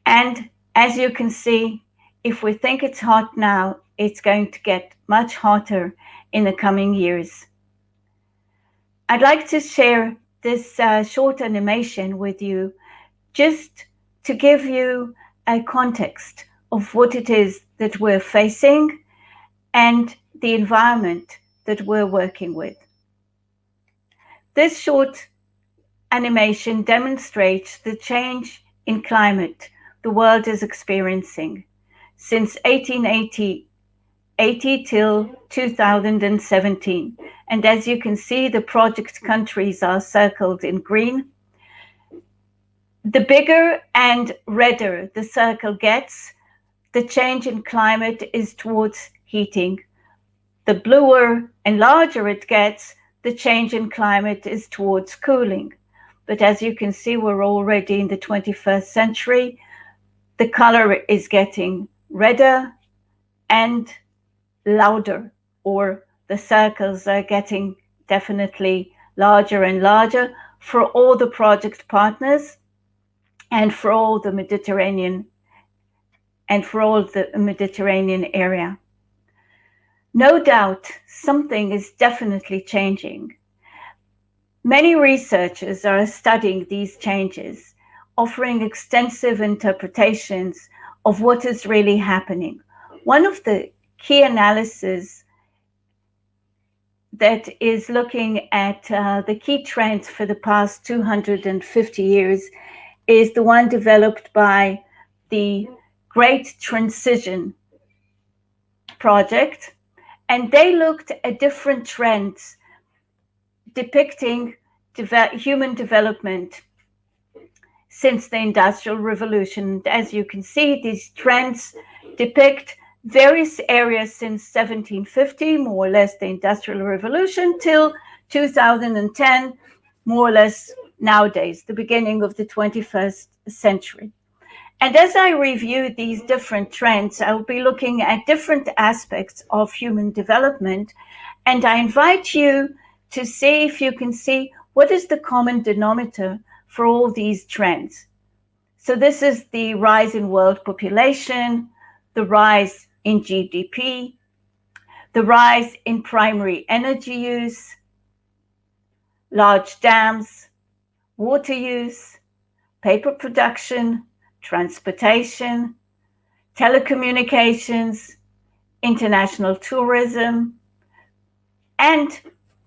And as you can see, if we think it's hot now, it's going to get much hotter in the coming years. I'd like to share this short animation with you just to give you a context of what it is that we're facing and the environment that we're working with. This short animation demonstrates the change in climate the world is experiencing since 1880 till 2017. And as you can see, the project countries are circled in green. The bigger and redder the circle gets, the change in climate is towards heating. The bluer and larger it gets, the change in climate is towards cooling. But as you can see, we're already in the 21st century. The color is getting redder and louder, or the circles are getting definitely larger and larger for all the project partners and for all the Mediterranean area. No doubt something is definitely changing. Many researchers are studying these changes, offering extensive interpretations of what is really happening. One of the key analysis that is looking at the key trends for the past 250 years is the one developed by the Great Transition project. And they looked at different trends depicting human development since the Industrial Revolution. As you can see, these trends depict various areas since 1750, more or less the Industrial Revolution, till 2010, more or less nowadays, the beginning of the 21st century. And as I review these different trends, I'll be looking at different aspects of human development, and I invite you to see if you can see what is the common denominator for all these trends. So this is the rise in world population, the rise in GDP, the rise in primary energy use, large dams, water use, paper production, transportation, telecommunications, international tourism, and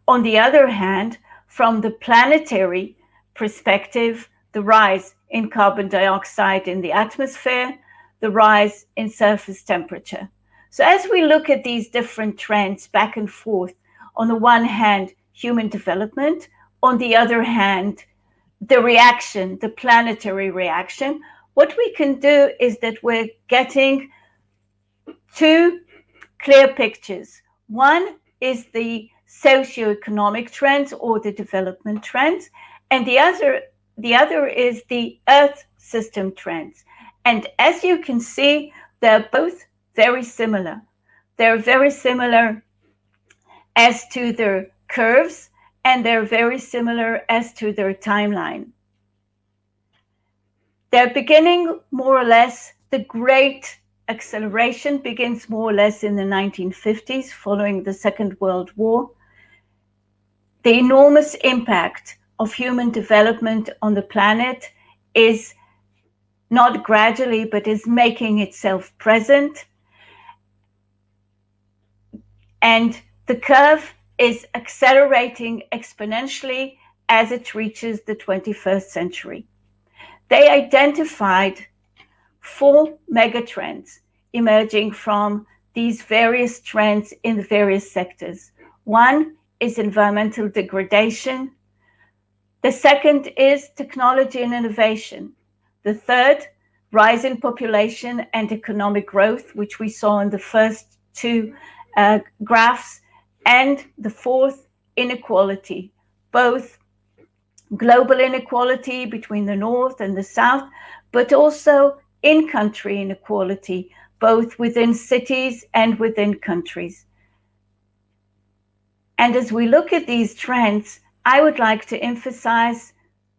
on the other hand, from the planetary perspective, the rise in carbon dioxide in the atmosphere, the rise in surface temperature. So as we look at these different trends back and forth, on the one hand, human development, on the other hand, the reaction, the planetary reaction, what we can do is that we're getting two clear pictures. One is the socioeconomic trends or the development trends, and the other is the Earth system trends. And as you can see, they're both very similar. They're very similar as to their curves, and they're very similar as to their timeline. They're beginning more or less, the great acceleration begins more or less in the 1950s following the Second World War. The enormous impact of human development on the planet is not gradually, but is making itself present. And the curve is accelerating exponentially as it reaches the 21st century. They identified 4 megatrends emerging from these various trends in the various sectors. One is environmental degradation. The second is technology and innovation. The third, rise in population and economic growth, which we saw in the first 2 graphs. And the fourth, inequality, both global inequality between the North and the South, but also in-country inequality, both within cities and within countries. And as we look at these trends, I would like to emphasize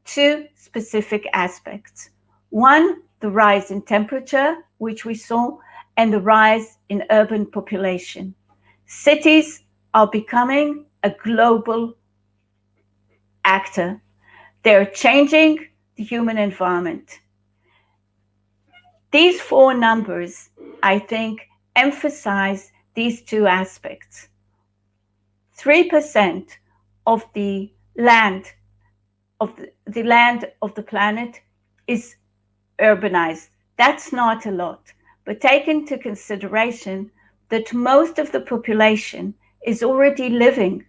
2 specific aspects. One, the rise in temperature, which we saw, and the rise in urban population. Cities are becoming a global actor. They're changing the human environment. These 4 numbers, I think, emphasize these 2 aspects. 3% of the land of the planet is urbanized. That's not a lot, but take into consideration that most of the population is already living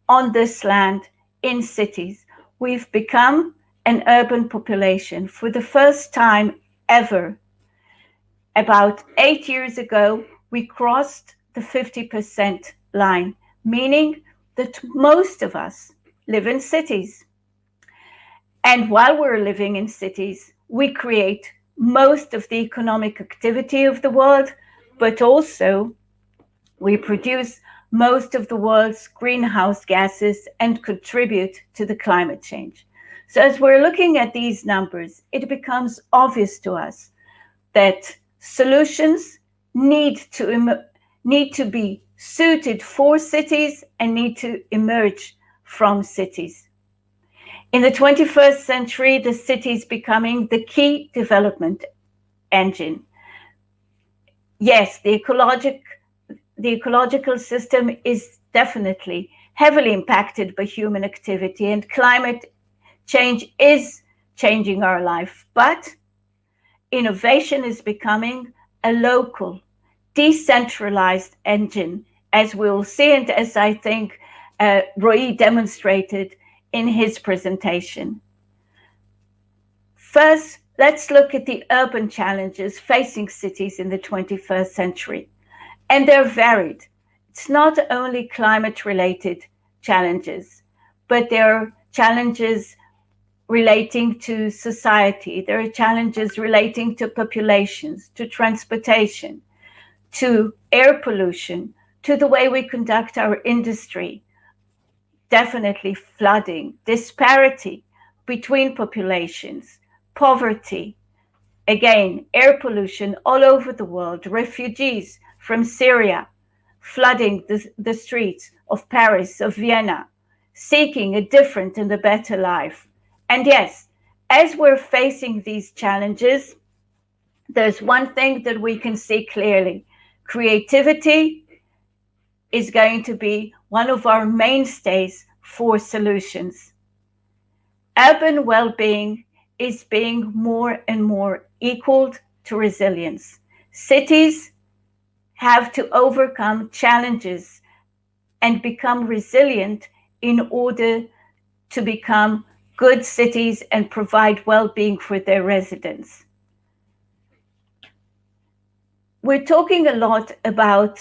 on this land in cities. We've become an urban population for the first time ever. About 8 years ago, we crossed the 50% line, meaning that most of us live in cities. And while we're living in cities, we create most of the economic activity of the world, but also we produce most of the world's greenhouse gases and contribute to the climate change. So as we're looking at these numbers, it becomes obvious to us that solutions need to be suited for cities and need to emerge from cities. In the 21st century, the city is becoming the key development engine. Yes, the ecologic the ecological system is definitely heavily impacted by human activity, and climate change is changing our life. But innovation is becoming a local, decentralized engine, as we'll see, and as I think Roy demonstrated in his presentation. First, let's look at the urban challenges facing cities in the 21st century. And they're varied. It's not only climate-related challenges, but there are challenges relating to society. There are challenges relating to populations, to transportation, to air pollution, to the way we conduct our industry, definitely flooding, disparity between populations, poverty, again, air pollution all over the world, refugees from Syria flooding the streets of Paris, of Vienna, seeking a different and a better life. And yes, as we're facing these challenges, there's one thing that we can see clearly. Creativity is going to be one of our mainstays for solutions. Urban well-being is being more and more equaled to resilience. Cities have to overcome challenges and become resilient in order to become good cities and provide well-being for their residents. We're talking a lot about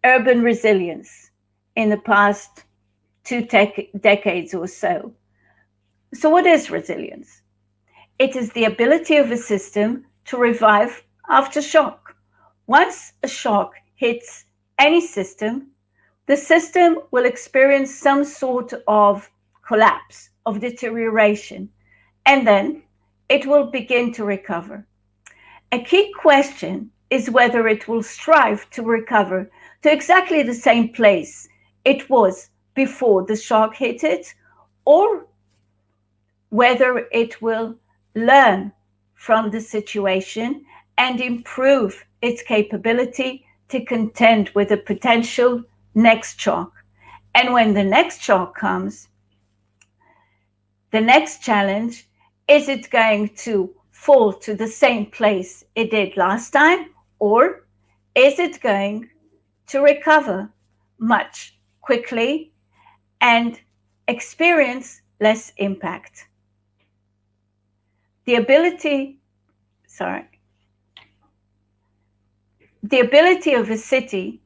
urban resilience in the past 2 decades or so. So what is resilience? It is the ability of a system to revive after shock. Once a shock hits any system, the system will experience some sort of collapse, of deterioration, and then it will begin to recover. A key question is whether it will strive to recover to exactly the same place it was before the shock hit it, or whether it will learn from the situation and improve its capability to contend with a potential next shock. And when the next shock comes, the next challenge, is it going to fall to the same place it did last time, or is it going to recover much quickly and experience less impact? The ability of a city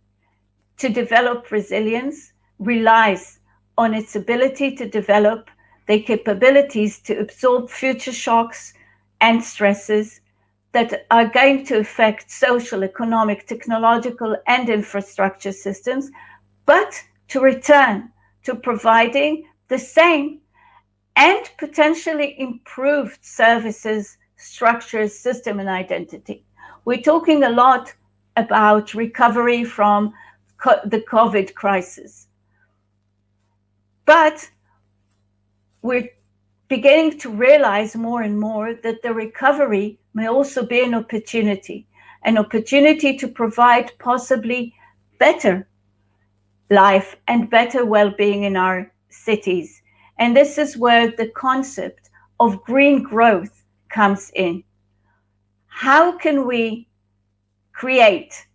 to develop resilience relies on its ability to develop the capabilities to absorb future shocks and stresses that are going to affect social, economic, technological, and infrastructure systems, but to return to providing the same and potentially improved services, structures, system, and identity. We're talking a lot about recovery from the COVID crisis, but we're beginning to realize more and more that the recovery may also be an opportunity to provide possibly better life and better well-being in our cities. And this is where the concept of green growth comes in. How can we create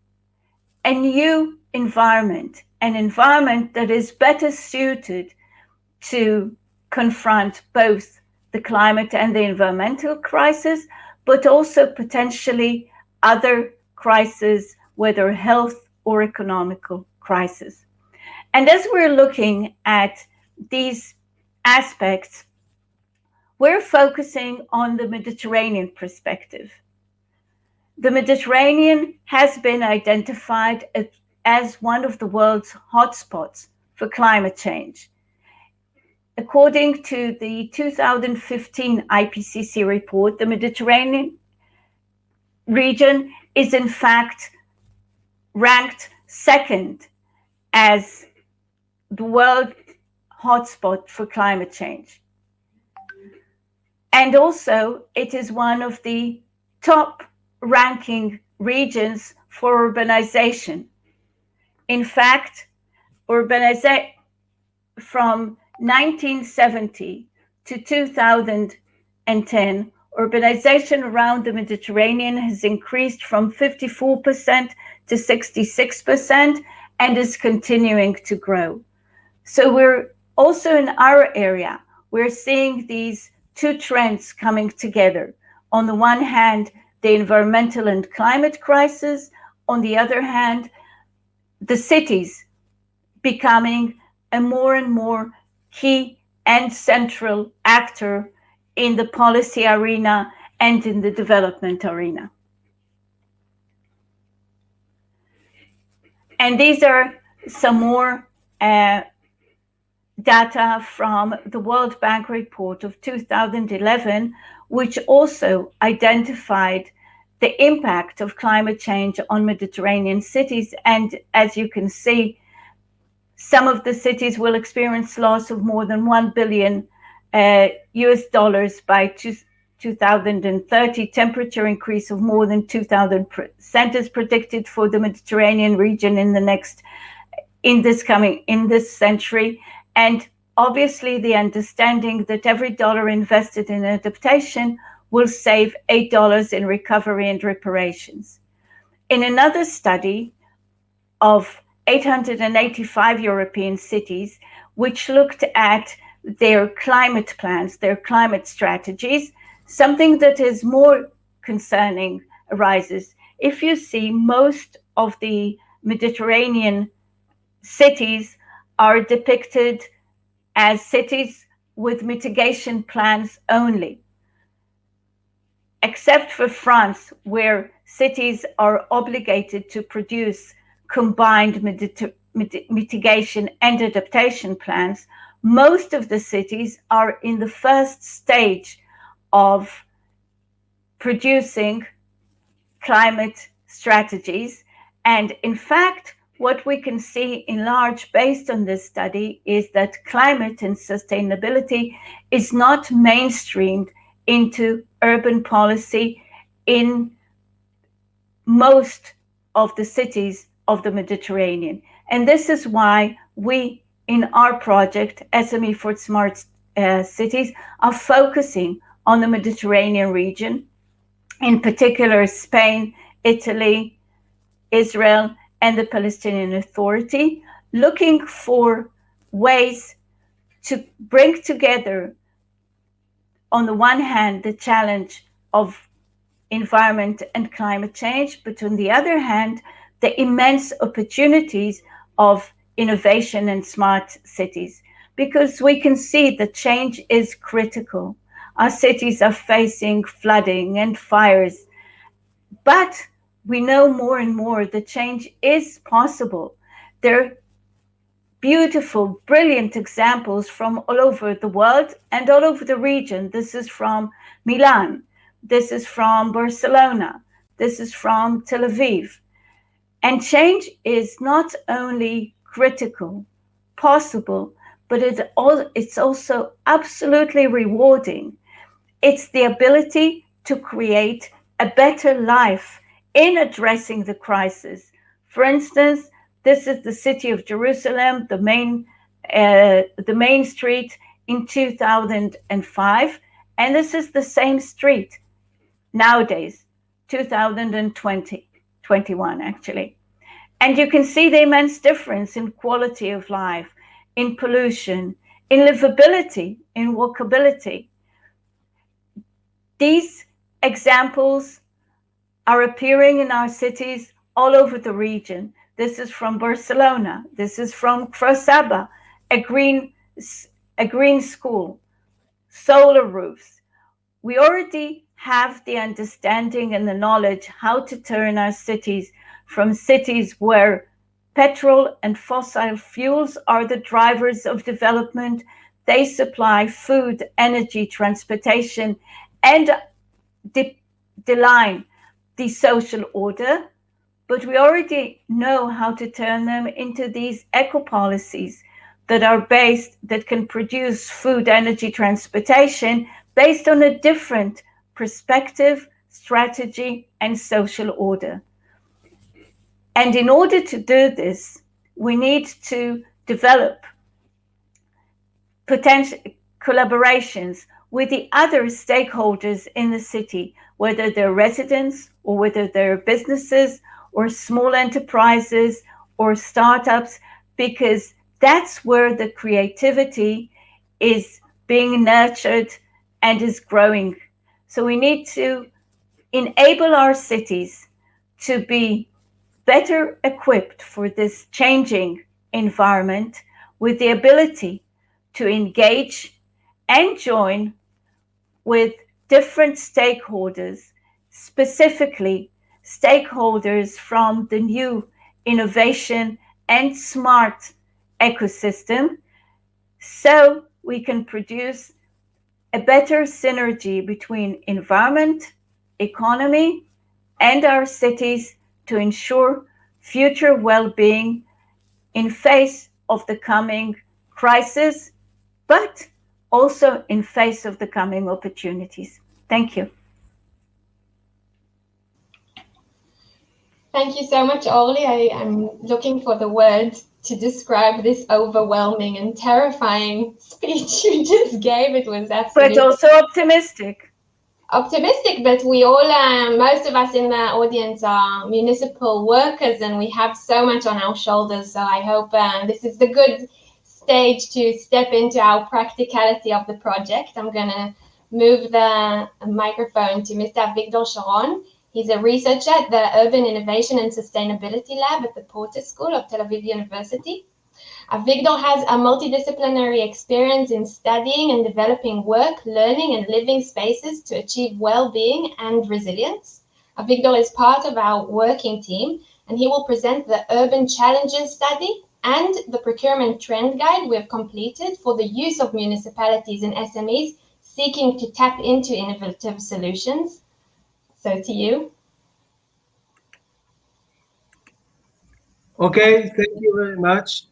a new environment, an environment that is better suited to confront both the climate and the environmental crisis, but also potentially other crises, whether health or economical crisis? And as we're looking at these aspects, we're focusing on the Mediterranean perspective. The Mediterranean has been identified as one of the world's hotspots for climate change. According to the 2015 IPCC report, the Mediterranean region is in fact ranked second as the world hotspot for climate change. And also, it is one of the top ranking regions for urbanization In fact, urbanization from 1970 to 2010, urbanization around the Mediterranean has increased from 54% to 66% and is continuing to grow. So we're also in our area, we're seeing these two trends coming together. On the one hand, the environmental and climate crisis. On the other hand, the cities becoming a more and more key and central actor in the policy arena and in the development arena. And these are some more data from the World Bank report of 2011, which also identified the impact of climate change on Mediterranean cities. And as you can see, some of the cities will experience loss of more than $1 billion US dollars by 2030, temperature increase of more than 2,000% is predicted for the Mediterranean region in this century. And obviously the understanding that every dollar invested in adaptation will save $8 in recovery and reparations. In another study of 885 European cities, which looked at their climate plans, their climate strategies, something that is more concerning arises. If you see, most of the Mediterranean cities are depicted as cities with mitigation plans only, except for France, where cities are obligated to produce combined mitigation and adaptation plans. Most of the cities are in the first stage of producing climate strategies. And in fact, what we can see in large based on this study is that climate and sustainability is not mainstreamed into urban policy in most of the cities of the Mediterranean. And this is why we, in our project, SME for Smart Cities, are focusing on the Mediterranean region, in particular Spain, Italy, Israel, and the Palestinian Authority, looking for ways to bring together, on the one hand, the challenge of environment and climate change, but on the other hand, the immense opportunities of innovation and smart cities, because we can see that change is critical. Our cities are facing flooding and fires, but we know more and more that change is possible. There are beautiful, brilliant examples from all over the world and all over the region. This is from Milan. This is from Barcelona. This is from Tel Aviv. And change is not only critical, possible, but it's also absolutely rewarding. It's the ability to create a better life in addressing the crisis. For instance, this is the city of Jerusalem, the main street in 2005, and this is the same street nowadays, 2021 actually. And you can see the immense difference in quality of life, in pollution, in livability, in walkability. These examples are appearing in our cities all over the region. This is from Barcelona. This is from Kfar Saba, a green school, solar roofs. We already have the understanding and the knowledge how to turn our cities from cities where petrol and fossil fuels are the drivers of development. They supply food, energy, transportation, and deline the social order, but we already know how to turn them into these eco-policies that can produce food, energy, transportation based on a different perspective, strategy, and social order. And in order to do this, we need to develop potential collaborations with the other stakeholders in the city, whether they're residents or whether they're businesses or small enterprises or startups, because that's where the creativity is being nurtured and is growing. So we need to enable our cities to be better equipped for this changing environment, with the ability to engage and join with different stakeholders, specifically stakeholders from the new innovation and smart ecosystem, so we can produce a better synergy between environment, economy, and our cities to ensure future well-being in face of the coming crisis, but also in face of the coming opportunities. Thank you. Thank you so much, Orly. I'm looking for the words to describe this overwhelming and terrifying speech you just gave. It was absolutely... But also optimistic. Optimistic, but we all, most of us in the audience are municipal workers and we have so much on our shoulders. So I hope this is the good stage to step into our practicality of the project. I'm going to move the microphone to Mr. Avigdor Sharon. He's a researcher at the Urban Innovation and Sustainability Lab at the Porter School of Tel Aviv University. Avigdor has a multidisciplinary experience in studying and developing work, learning, and living spaces to achieve well-being and resilience. Avigdor is part of our working team, and he will present the Urban Challenges Study and the Procurement Trend Guide we have completed for the use of municipalities and SMEs seeking to tap into innovative solutions. So to you. Okay, thank you very much.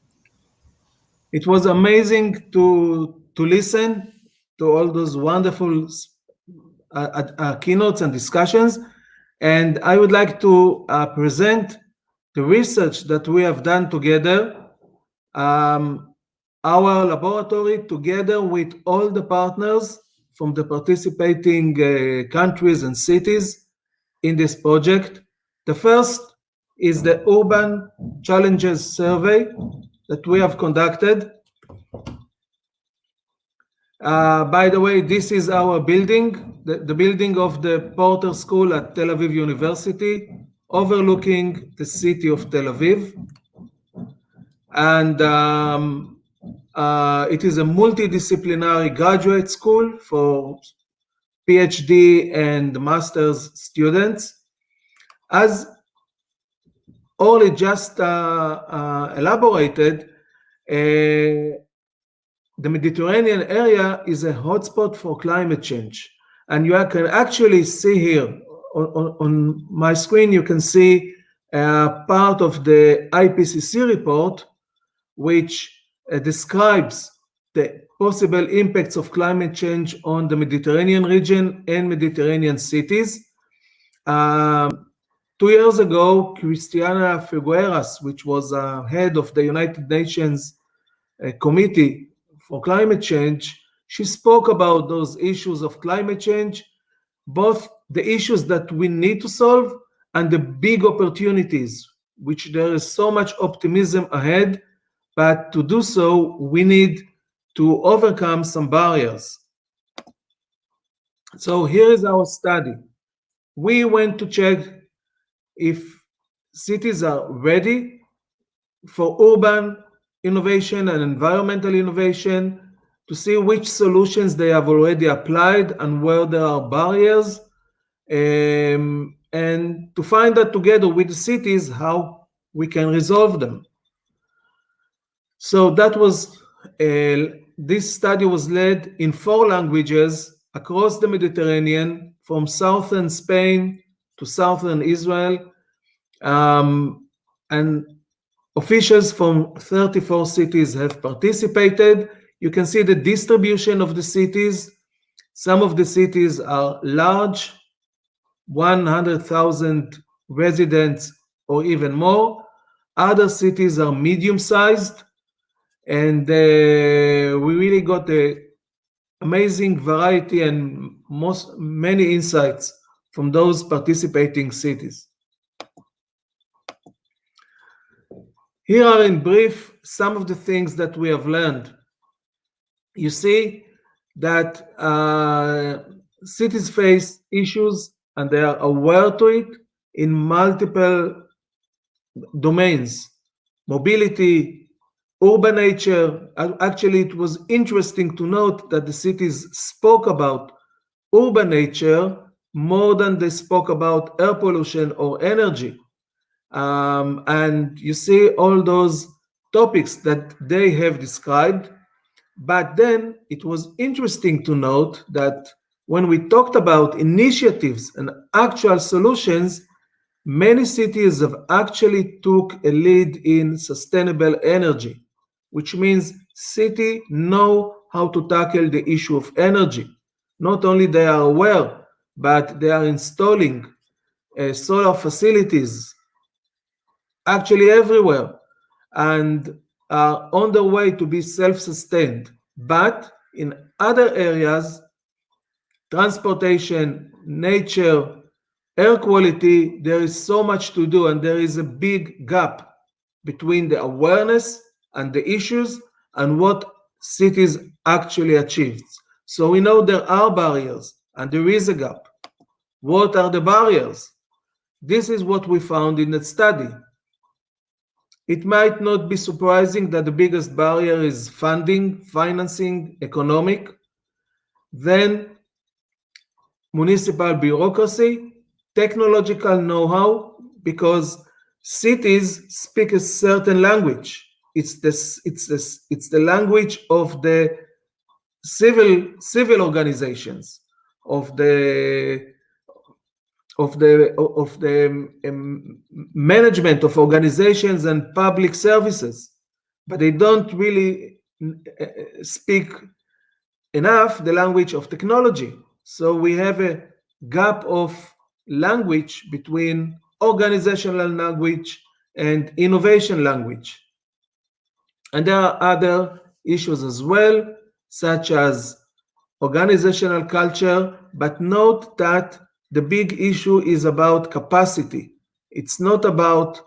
It was amazing to listen to all those wonderful keynotes and discussions. And I would like to present the research that we have done together, our laboratory, together with all the partners from the participating countries and cities in this project. The first is the Urban Challenges Survey that we have conducted. By the way, this is our building, the building of the Porter School at Tel Aviv University, overlooking the city of Tel Aviv. And it is a multidisciplinary graduate school for PhD and master's students. As Orly just elaborated, the Mediterranean area is a hotspot for climate change. And you can actually see here on my screen, you can see part of the IPCC report, which describes the possible impacts of climate change on the Mediterranean region and Mediterranean cities. 2 years ago, Christiana Figueras, which was head of the United Nations Committee for Climate Change, she spoke about those issues of climate change, both the issues that we need to solve and the big opportunities, which there is so much optimism ahead, but to do so, we need to overcome some barriers. So here is our study. We went to check if cities are ready for urban innovation and environmental innovation, to see which solutions they have already applied and where there are barriers, and to find out together with the cities how we can resolve them. So that was, this study was led in 4 languages across the Mediterranean, from southern Spain to southern Israel, and officials from 34 cities have participated. You can see the distribution of the cities. Some of the cities are large, 100,000 residents or even more. Other cities are medium-sized, and we really got a amazing variety and many insights from those participating cities. Here are in brief some of the things that we have learned. You see that cities face issues and they are aware to it in multiple domains: mobility, urban nature. Actually, it was interesting to note that the cities spoke about urban nature more than they spoke about air pollution or energy. And you see all those topics that they have described. But then it was interesting to note that when we talked about initiatives and actual solutions, many cities have actually took a lead in sustainable energy, which means cities know how to tackle the issue of energy. Not only they are aware, but they are installing solar facilities actually everywhere and are on their way to be self-sustained. But in other areas, transportation, nature, air quality, there is so much to do, and there is a big gap between the awareness and the issues and what cities actually achieved. So we know there are barriers and there is a gap. What are the barriers? This is what we found in the study. It might not be surprising that the biggest barrier is funding, financing, economic, then municipal bureaucracy, technological know-how, because cities speak a certain language. It's the language of the civil organizations, of the management of organizations and public services, but they don't really speak enough the language of technology. So we have a gap of language between organizational language and innovation language. And there are other issues as well, such as organizational culture, but note that the big issue is about capacity. It's not about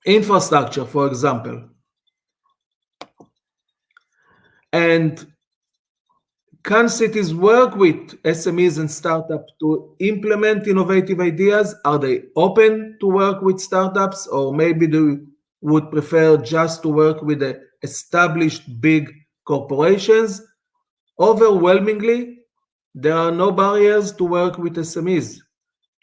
infrastructure, for example. And can cities work with SMEs and startups to implement innovative ideas? Are they open to work with startups, or maybe they would prefer just to work with the established big corporations? Overwhelmingly, there are no barriers to work with SMEs.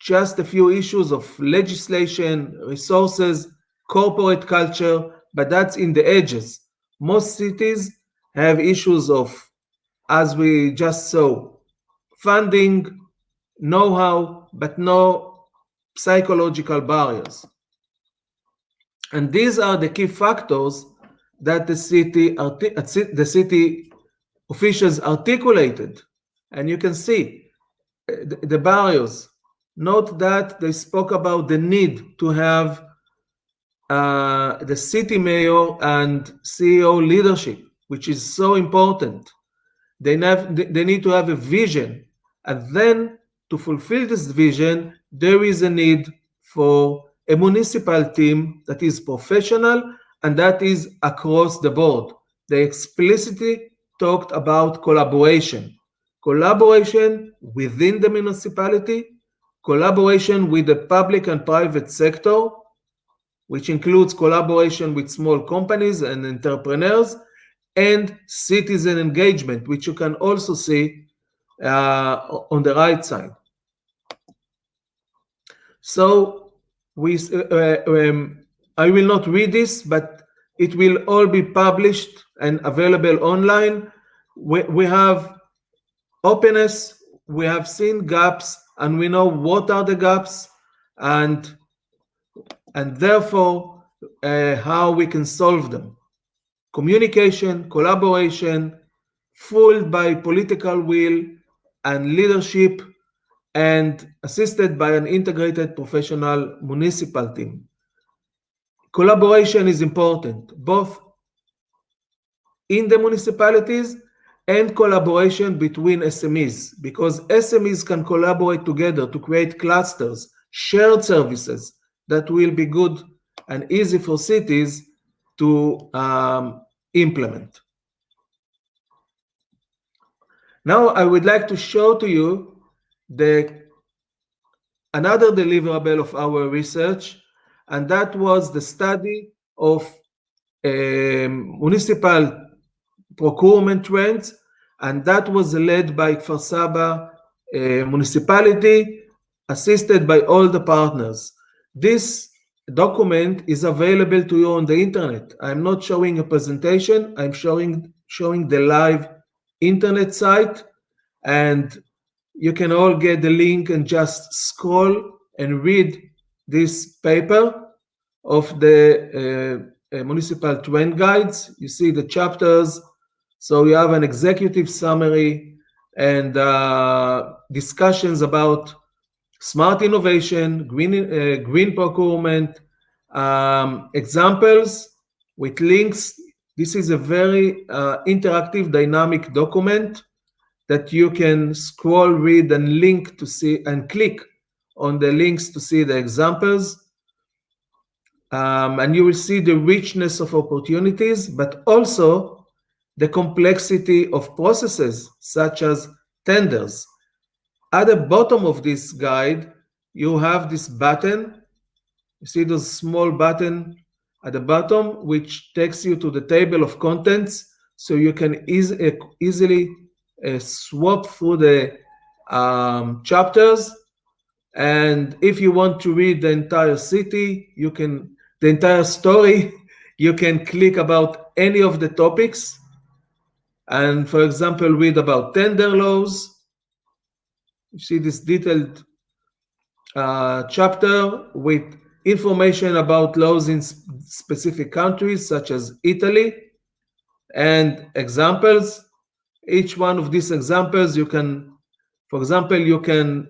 Just a few issues of legislation, resources, corporate culture, but that's in the edges. Most cities have issues of, as we just saw, funding, know-how, but no psychological barriers. And these are the key factors that the city officials articulated. And you can see the barriers. Note that they spoke about the need to have the city mayor and CEO leadership, which is so important. They need to have a vision, and then to fulfill this vision, there is a need for a municipal team that is professional and that is across the board. They explicitly talked about collaboration within the municipality, collaboration with the public and private sector, which includes collaboration with small companies and entrepreneurs, and citizen engagement, which you can also see on the right side. So I will not read this, but it will all be published and available online. We have openness, we have seen gaps, and we know what are the gaps, and therefore how we can solve them. Communication, collaboration, fueled by political will and leadership, and assisted by an integrated professional municipal team. collaboration is important, both in the municipalities and collaboration between SMEs, because SMEs can collaborate together to create clusters, shared services that will be good and easy for cities to implement. Now I would like to show to you another deliverable of our research, and that was the study of municipal procurement trends, and that was led by Kfar Saba municipality, assisted by all the partners. This document is available to you on the internet. I'm not showing a presentation, I'm showing the live internet site, and you can all get the link and just scroll and read this paper of the municipal trend guides. You see the chapters, so you have an executive summary and discussions about smart innovation, green procurement, examples with links. This is a very interactive, dynamic document that you can scroll, read, and link to see, and click on the links to see the examples. And you will see the richness of opportunities, but also the complexity of processes such as tenders. At the bottom of this guide, you have this button. You see the small button at the bottom, which takes you to the table of contents, so you can easily swap through the chapters. And if you want to read the entire city, the entire story, you can click about any of the topics. And for example, read about tender laws. You see this detailed chapter with information about laws in specific countries, such as Italy, and examples. Each one of these examples, you can, for example, you can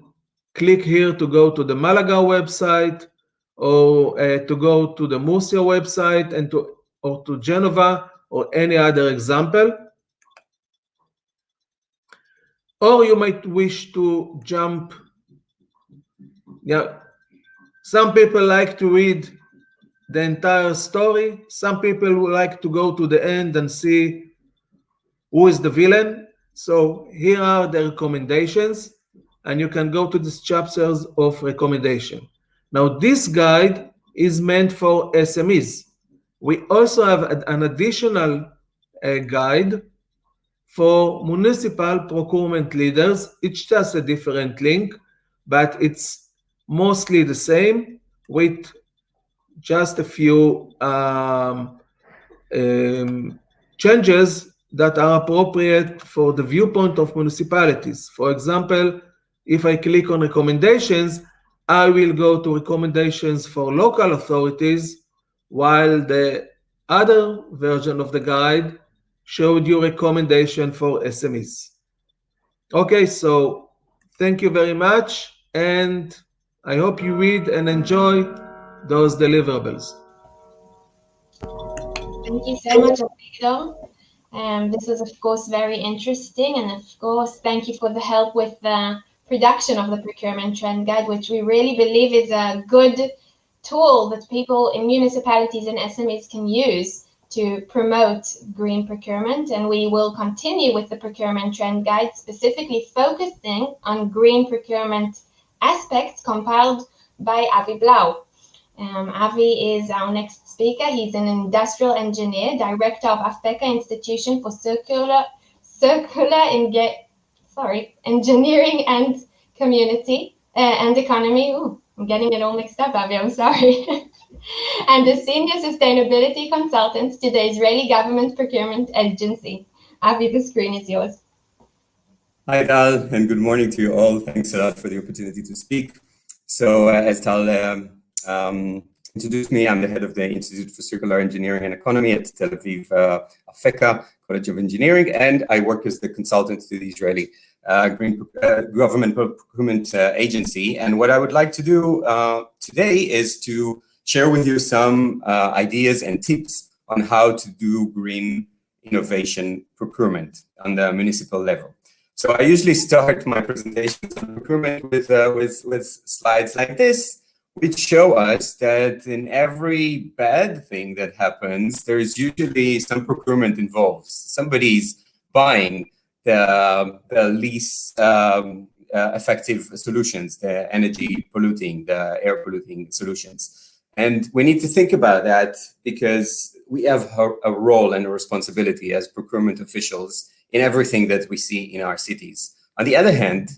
click here to go to the Malaga website, or to go to the Murcia website, and or to Genova, or any other example. Or you might wish to jump. Yeah, some people like to read the entire story. Some people would like to go to the end and see who is the villain. So here are the recommendations, and you can go to these chapters of recommendation. Now, this guide is meant for SMEs. We also have an additional guide for municipal procurement leaders. Each has a different link, but it's mostly the same, with just a few changes that are appropriate for the viewpoint of municipalities. For example, if I click on recommendations, I will go to recommendations for local authorities, while the other version of the guide showed you recommendation for SMEs. Okay, so thank you very much, and I hope you read and enjoy those deliverables. Thank you so much, Avigdor. This was, of course, very interesting, and of course, thank you for the help with the production of the procurement trend guide, which we really believe is a good tool that people in municipalities and SMEs can use to promote green procurement. And we will continue with the procurement trend guide, specifically focusing on green procurement aspects compiled by Avi Blau. Avi is our next speaker. He's an industrial engineer, director of Afeka Institution for Engineering and Community and Economy. Ooh, I'm getting it all mixed up, Avi, I'm sorry. And a senior sustainability consultant to the Israeli Government Procurement Agency. Avi, the screen is yours. Hi, Tal, and good morning to you all. Thanks a lot for the opportunity to speak. So, as Tal introduced me, I'm the head of the Institute for Circular Engineering and Economy at Tel Aviv Afeka College of Engineering, and I work as the consultant to the Israeli Government Procurement Agency. And what I would like to do today is to share with you some ideas and tips on how to do green innovation procurement on the municipal level. So I usually start my presentations on procurement with slides like this, which show us that in every bad thing that happens, there is usually some procurement involved. Somebody's buying the least effective solutions, the energy polluting, the air polluting solutions. And we need to think about that because we have a role and a responsibility as procurement officials in everything that we see in our cities. On the other hand,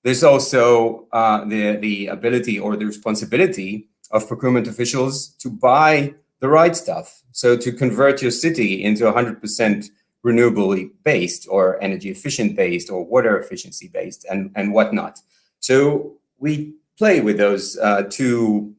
there's also the ability or the responsibility of procurement officials to buy the right stuff. So to convert your city into 100% renewably based or energy efficient based or water efficiency based and whatnot. So we play with those two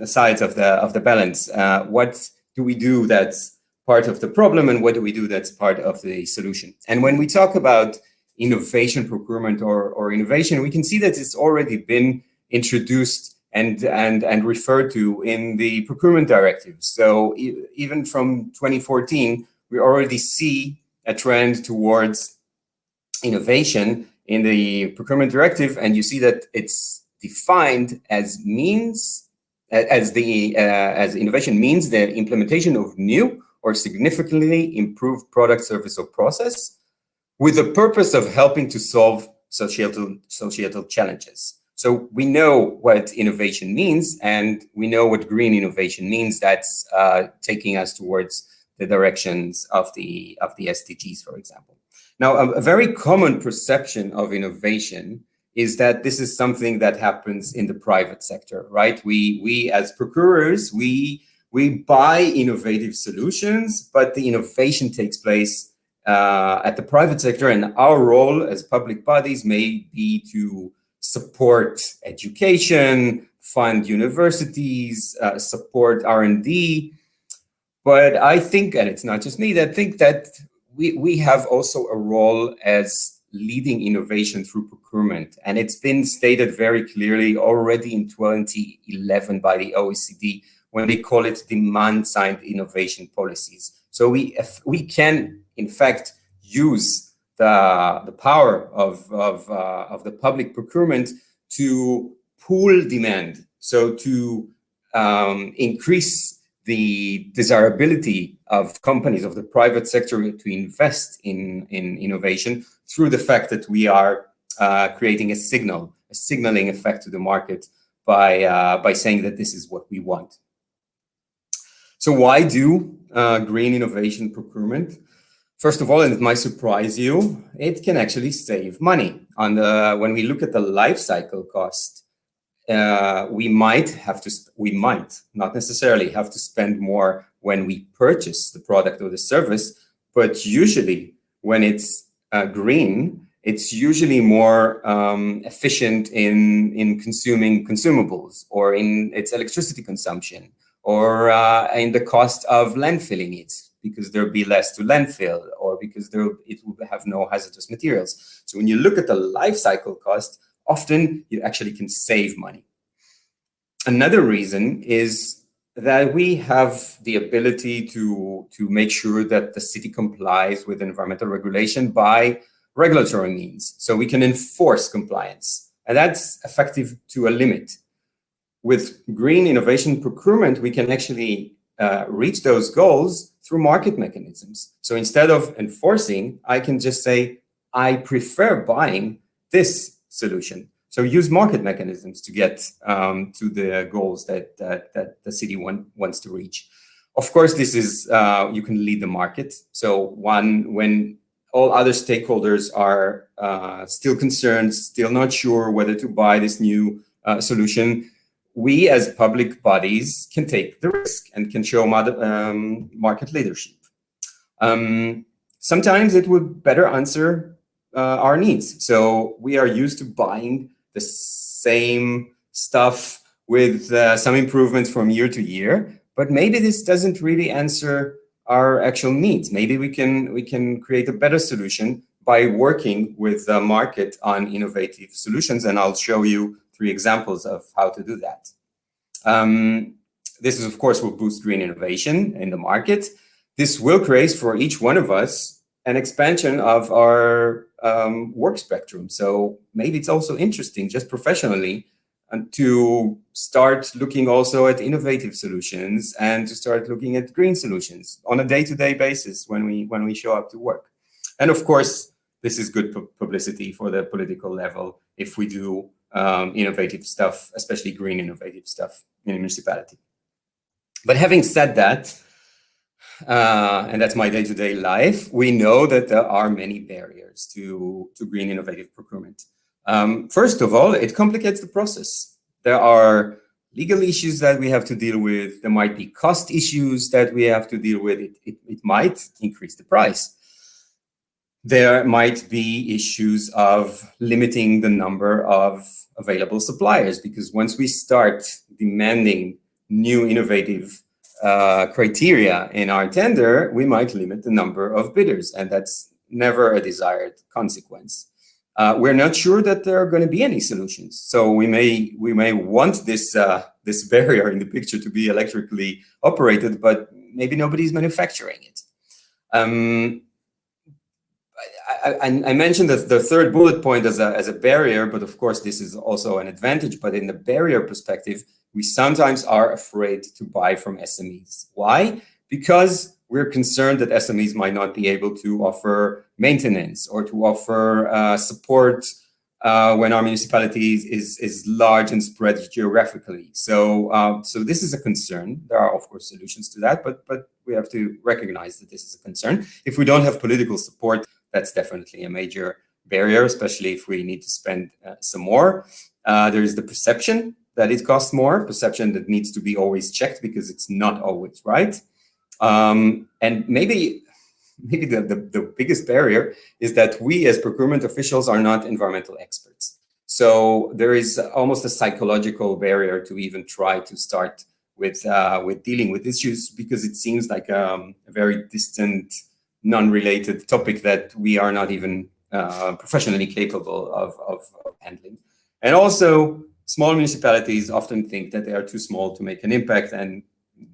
sides of the balance. What do we do that's part of the problem and what do we do that's part of the solution? And when we talk about innovation procurement or innovation, we can see that it's already been introduced and referred to in the procurement directives. So even from 2014, we already see a trend towards innovation in the procurement directive, and you see that it's defined as means, as innovation means the implementation of new or significantly improved product, service, or process with the purpose of helping to solve societal challenges. So we know what innovation means, and we know what green innovation means. That's taking us towards the directions of the SDGs, for example. Now, a very common perception of innovation is that this is something that happens in the private sector, right? We as procurers, we buy innovative solutions, but the innovation takes place at the private sector, and our role as public bodies may be to support education, fund universities, support R&D. But I think, and it's not just me, that think that we have also a role as leading innovation through procurement. And it's been stated very clearly already in 2011 by the OECD when they call it demand-side innovation policies. So we can, in fact, use the power of the public procurement to pool demand. So to increase the desirability of companies of the private sector to invest in innovation through the fact that we are creating a signaling effect to the market by saying that this is what we want. So why do green innovation procurement? First of all, and it might surprise you, it can actually save money. When we look at the life cycle cost, we might, not necessarily have to spend more when we purchase the product or the service, but usually when it's green, it's usually more efficient in consuming consumables or in its electricity consumption or in the cost of landfilling it, because there'll be less to landfill or because it will have no hazardous materials. So when you look at the life cycle cost, often you actually can save money. Another reason is that we have the ability to make sure that the city complies with environmental regulation by regulatory means. So we can enforce compliance, and that's effective to a limit. With green innovation procurement, we can actually reach those goals through market mechanisms. So instead of enforcing, I can just say, I prefer buying this solution. So use market mechanisms to get to the goals that the city wants to reach. Of course, this is, you can lead the market. So when all other stakeholders are still concerned, still not sure whether to buy this new solution, we as public bodies can take the risk and can show market leadership. Sometimes it would better answer our needs. So we are used to buying the same stuff with some improvements from year to year, but maybe this doesn't really answer our actual needs. Maybe we can create a better solution by working with the market on innovative solutions, and I'll show you 3 examples of how to do that. This is, of course, will boost green innovation in the market. This will create for each one of us an expansion of our work spectrum. So maybe it's also interesting, just professionally, to start looking also at innovative solutions and to start looking at green solutions on a day-to-day basis when we show up to work. And of course, this is good publicity for the political level if we do innovative stuff, especially green innovative stuff in a municipality. But having said that, and that's my day-to-day life, we know that there are many barriers to green innovative procurement. First of all, it complicates the process. There are legal issues that we have to deal with. There might be cost issues that we have to deal with. It might increase the price. There might be issues of limiting the number of available suppliers, because once we start demanding new innovative criteria in our tender, we might limit the number of bidders, and that's never a desired consequence. We're not sure that there are going to be any solutions, so we may want this this barrier in the picture to be electrically operated, but maybe nobody's manufacturing it. I mentioned that the third bullet point as a barrier, but of course this is also an advantage. But in the barrier perspective, we sometimes are afraid to buy from SMEs. Why? Because we're concerned that SMEs might not be able to offer maintenance or to offer support when our municipality is large and spread geographically. So this is a concern. There are, of course, solutions to that, but we have to recognize that this is a concern. If we don't have political support, that's definitely a major barrier, especially if we need to spend some more. There is the perception that it costs more, perception that needs to be always checked because it's not always right. And maybe the biggest barrier is that we as procurement officials are not environmental experts. So there is almost a psychological barrier to even try to start with dealing with issues, because it seems like a very distant, non-related topic that we are not even professionally capable of handling. And also, small municipalities often think that they are too small to make an impact, and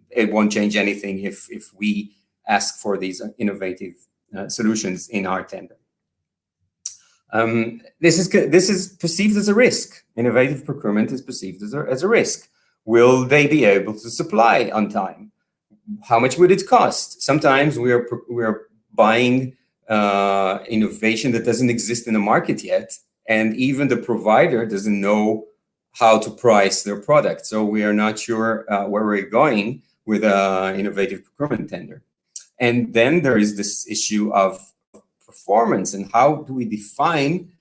it won't change anything if we ask for these innovative solutions in our tender. This is perceived as a risk. Innovative procurement is perceived as a risk. Will they be able to supply on time? How much would it cost? Sometimes we are buying innovation that doesn't exist in the market yet, and even the provider doesn't know how to price their product. So we are not sure where we're going with an innovative procurement tender. And then there is this issue of performance, and how do we define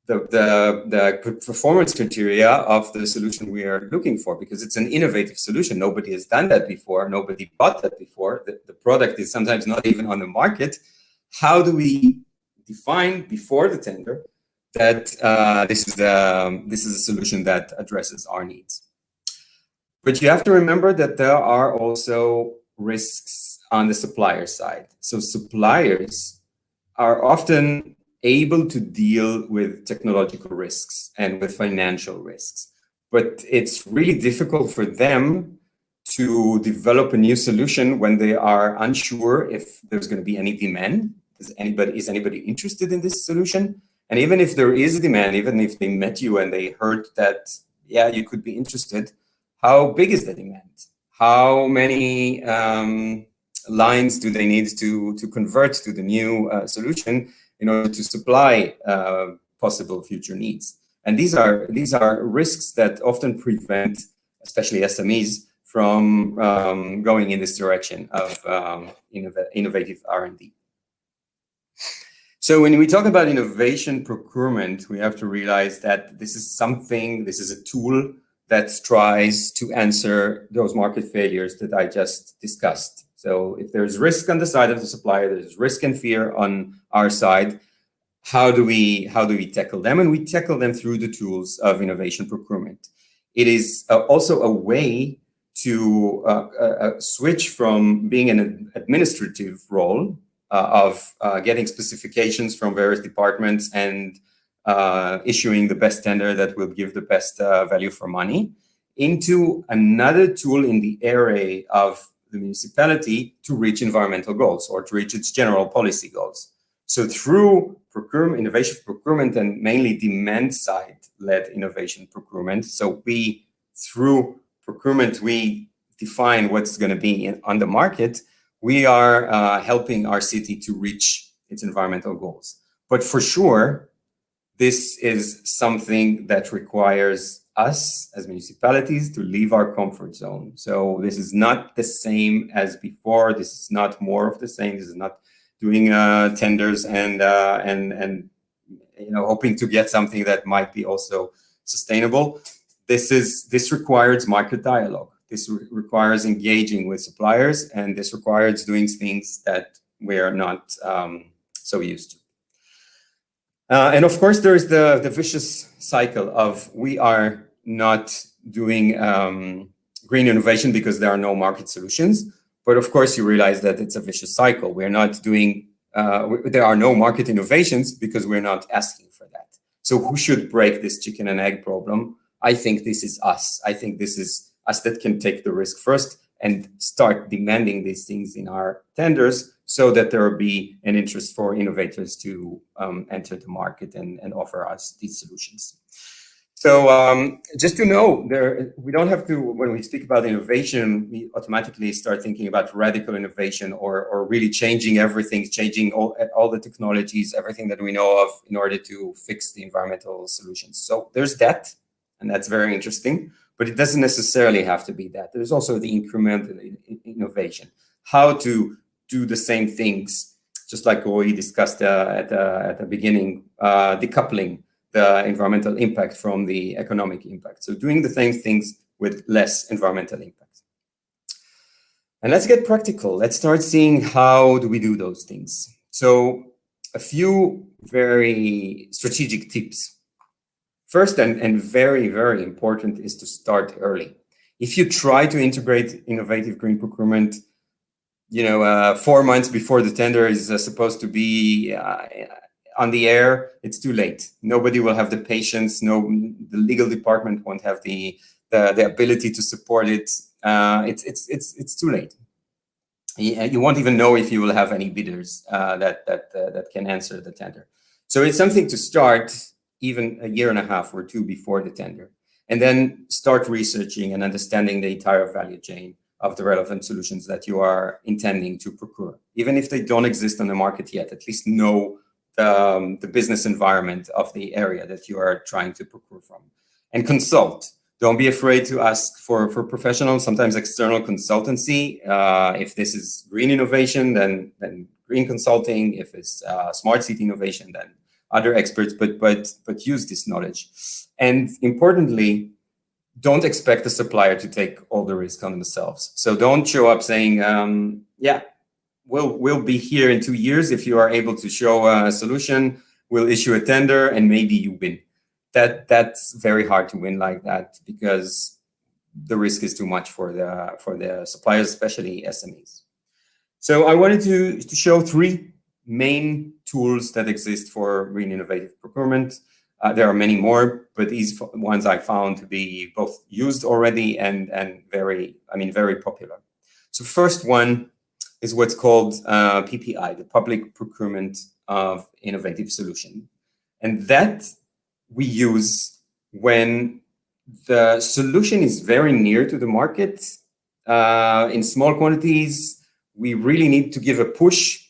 the performance criteria of the solution we are looking for, because it's an innovative solution. Nobody has done that before. Nobody bought that before. The product is sometimes not even on the market. How do we define before the tender that this is a solution that addresses our needs? But you have to remember that there are also risks on the supplier side. So suppliers are often able to deal with technological risks and with financial risks, but it's really difficult for them to develop a new solution when they are unsure if there's going to be any demand. Is anybody interested in this solution? And even if there is a demand, even if they met you and they heard that, yeah, you could be interested, how big is the demand? How many lines do they need to convert to the new solution in order to supply possible future needs? And these are risks that often prevent, especially SMEs, from going in this direction of innovative R&D. So when we talk about innovation procurement, we have to realize that this is a tool that tries to answer those market failures that I just discussed. So if there's risk on the side of the supplier, there's risk and fear on our side, how do we tackle them? And we tackle them through the tools of innovation procurement. It is also a way to switch from being an administrative role of getting specifications from various departments and issuing the best tender that will give the best value for money, into another tool in the array of the municipality to reach environmental goals or to reach its general policy goals. So through procurement, innovation procurement, and mainly demand side led innovation procurement. So through procurement, we define what's going to be on the market. We are helping our city to reach its environmental goals. But for sure, this is something that requires us as municipalities to leave our comfort zone. So this is not the same as before. This is not more of the same. This is not doing tenders and hoping to get something that might be also sustainable. This requires market dialogue. This requires engaging with suppliers, and this requires doing things that we are not so used to. And of course, there is the vicious cycle of we are not doing green innovation because there are no market solutions. But of course, you realize that it's a vicious cycle. We're not doing, there are no market innovations because we're not asking for that. So who should break this chicken and egg problem? I think this is us. I think this is us that can take the risk first and start demanding these things in our tenders so that there will be an interest for innovators to enter the market and offer us these solutions. So just to know, we don't have to, when we speak about innovation, we automatically start thinking about radical innovation or really changing everything, changing all the technologies, everything that we know of in order to fix the environmental solutions. So there's that, and that's very interesting, but it doesn't necessarily have to be that. There's also the incremental innovation, how to do the same things, just like we discussed at the beginning, decoupling the environmental impact from the economic impact. So doing the same things with less environmental impact. And let's get practical. Let's start seeing how do we do those things. So a few very strategic tips. First and very, very important is to start early. If you try to integrate innovative green procurement, 4 months before the tender is supposed to be on the air, it's too late. Nobody will have the patience. The legal department won't have the ability to support it. It's too late. You won't even know if you will have any bidders that can answer the tender. So it's something to start even a year and a half or two before the tender, and then start researching and understanding the entire value chain of the relevant solutions that you are intending to procure. Even if they don't exist on the market yet, at least know the business environment of the area that you are trying to procure from. And consult. Don't be afraid to ask for professional, sometimes external consultancy. If this is green innovation, then green consulting. If it's smart city innovation, then other experts, but use this knowledge. And importantly, don't expect the supplier to take all the risk on themselves. So don't show up saying, we'll be here in 2 years. If you are able to show a solution, we'll issue a tender and maybe you win. That's very hard to win like that because the risk is too much for the suppliers, especially SMEs. So I wanted to show 3 main tools that exist for green innovative procurement. There are many more, but these ones I found to be both used already and very popular. So first one is what's called PPI, the Public Procurement of Innovative Solution. And that we use when the solution is very near to the market, in small quantities. We really need to give a push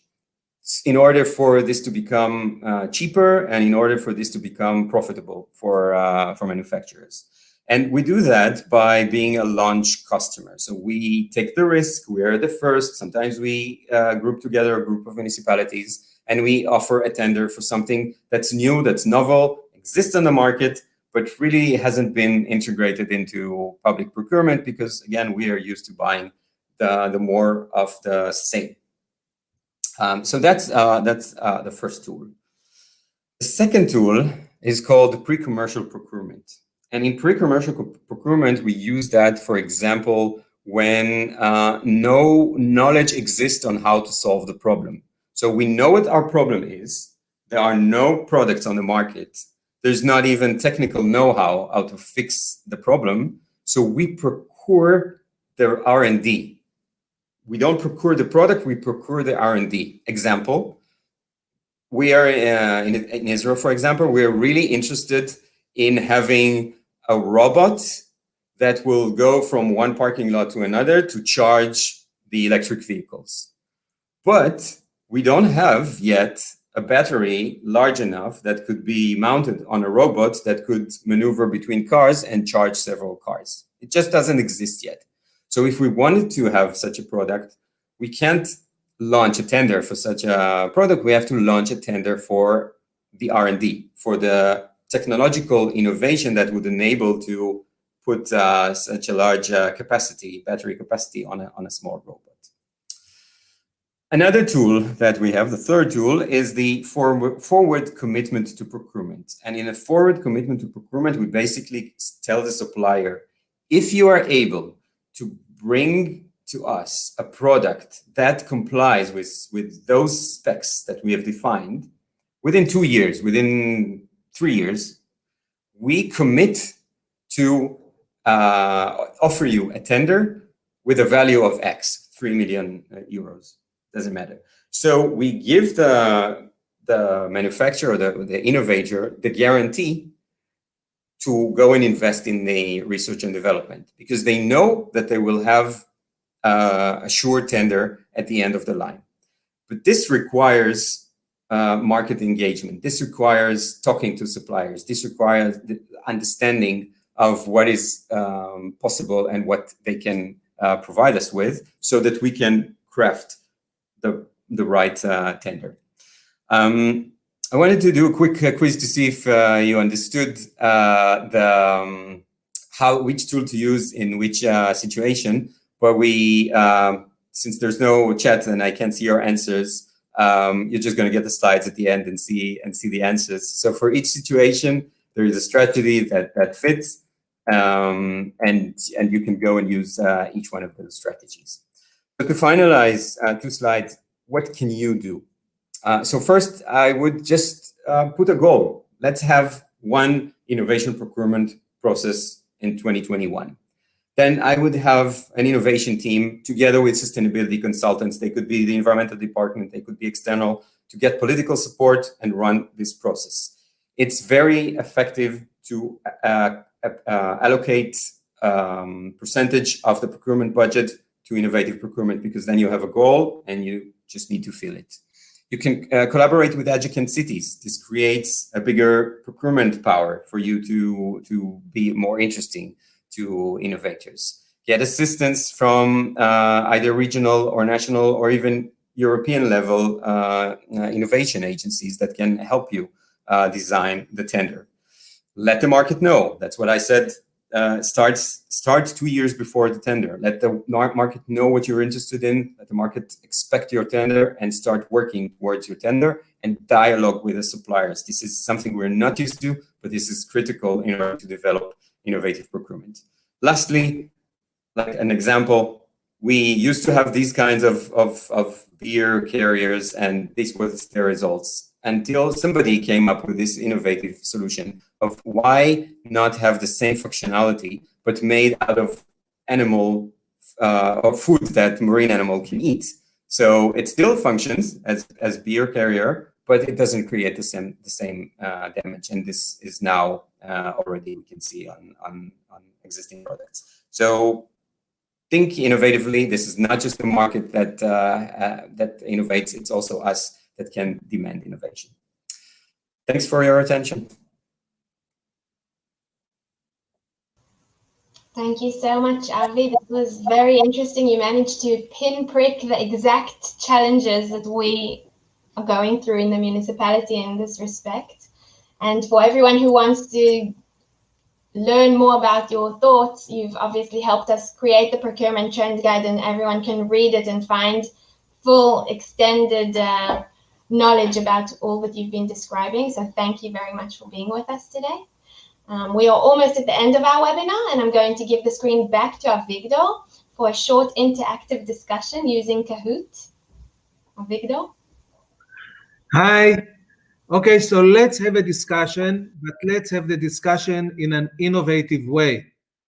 in order for this to become cheaper and in order for this to become profitable for manufacturers. And we do that by being a launch customer. So we take the risk, we are the first. Sometimes we group together a group of municipalities and we offer a tender for something that's new, that's novel, exists on the market, but really hasn't been integrated into public procurement because, again, we are used to buying the more of the same. So that's the first tool. The second tool is called pre-commercial procurement. And in pre-commercial procurement, we use that, for example, when no knowledge exists on how to solve the problem. So we know what our problem is. There are no products on the market. There's not even technical know-how to fix the problem. So we procure the R&D. We don't procure the product, we procure the R&D. Example, we are in Israel, for example, we're really interested in having a robot that will go from one parking lot to another to charge the electric vehicles. But we don't have yet a battery large enough that could be mounted on a robot that could maneuver between cars and charge several cars. It just doesn't exist yet. So if we wanted to have such a product, we can't launch a tender for such a product. We have to launch a tender for the R&D, for the technological innovation that would enable to put such a large battery capacity on a small robot. Another tool that we have, the third tool, is the forward commitment to procurement. And in a forward commitment to procurement, we basically tell the supplier, if you are able to bring to us a product that complies with those specs that we have defined, within 2 years, within 3 years, we commit to offer you a tender with a value of X, 3 million euros. Doesn't matter. So we give the manufacturer, the innovator, the guarantee to go and invest in the research and development, because they know that they will have a sure tender at the end of the line. But this requires market engagement. This requires talking to suppliers. This requires the understanding of what is possible and what they can provide us with, so that we can craft the right tender. I wanted to do a quick quiz to see if you understood which tool to use in which situation. But since there's no chat and I can't see your answers, you're just going to get the slides at the end and see the answers. So for each situation, there is a strategy that fits, and you can go and use each one of those strategies. So to finalize 2 slides, what can you do? So first, I would just put a goal. Let's have one innovation procurement process in 2021. Then I would have an innovation team together with sustainability consultants. They could be the environmental department, they could be external, to get political support and run this process. It's very effective to allocate percentage of the procurement budget to innovative procurement, because then you have a goal and you just need to fill it. You can collaborate with adjacent cities. This creates a bigger procurement power for you to be more interesting to innovators. Get assistance from either regional or national or even European level innovation agencies that can help you design the tender. Let the market know. That's what I said. Start 2 years before the tender. Let the market know what you're interested in. Let the market expect your tender and start working towards your tender, and dialogue with the suppliers. This is something we're not used to, but this is critical in order to develop innovative procurement. Lastly, like an example, we used to have these kinds of beer carriers, and this was the results, until somebody came up with this innovative solution of why not have the same functionality, but made out of animal or food that marine animal can eat. So it still functions as beer carrier, but it doesn't create the same damage. And this is now already we can see on existing products. So think innovatively. This is not just the market that innovates; it's also us that can demand innovation. Thanks for your attention. Thank you so much, Avi. That was very interesting. You managed to pinprick the exact challenges that we are going through in the municipality in this respect. And for everyone who wants to learn more about your thoughts, you've obviously helped us create the procurement trend guide, and everyone can read it and find full extended knowledge about all that you've been describing. So thank you very much for being with us today. We are almost at the end of our webinar, and I'm going to give the screen back to Avigdor for a short interactive discussion using Kahoot. Avigdor? Hi. Okay, so let's have a discussion, but let's have the discussion in an innovative way.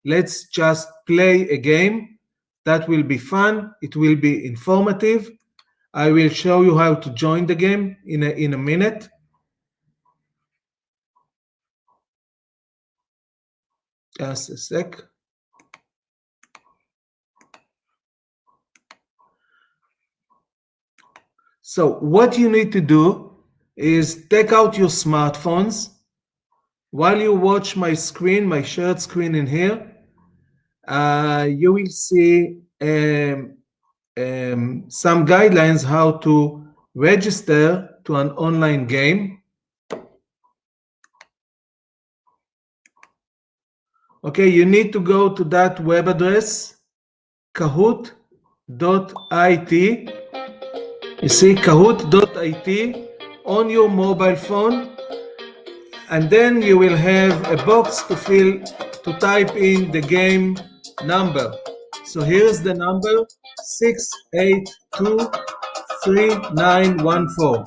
let's just play a game. That will be fun. It will be informative. I will show you how to join the game in a minute. Just a sec. So what you need to do is take out your smartphones. While you watch my screen, my shared screen in here, you will see some guidelines how to register to an online game. Okay, you need to go to that web address, kahoot.it. You see kahoot.it on your mobile phone, and then you will have a box to fill, to type in the game number. So here's the number, 6823914.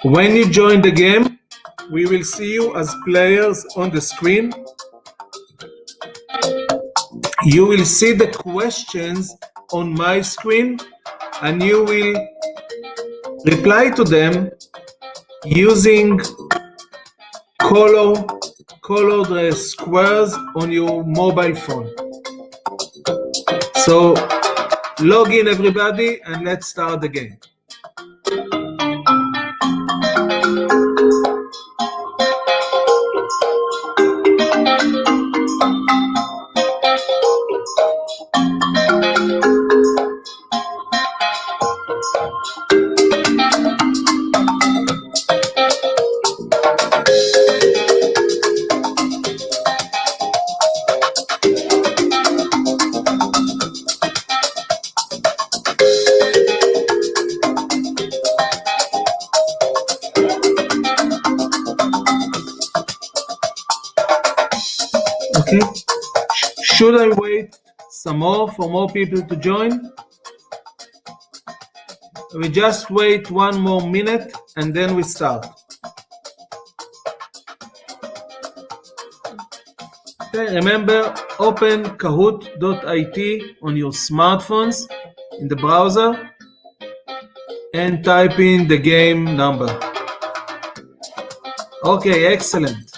When you join the game, we will see you as players on the screen. You will see the questions on my screen, and you will reply to them using colored squares on your mobile phone. So log in everybody and let's start the game. Okay, should I wait some more for more people to join? We just wait one more minute and then we start. Okay, remember, open kahoot.it on your smartphones in the browser and type in the game number. Okay, excellent.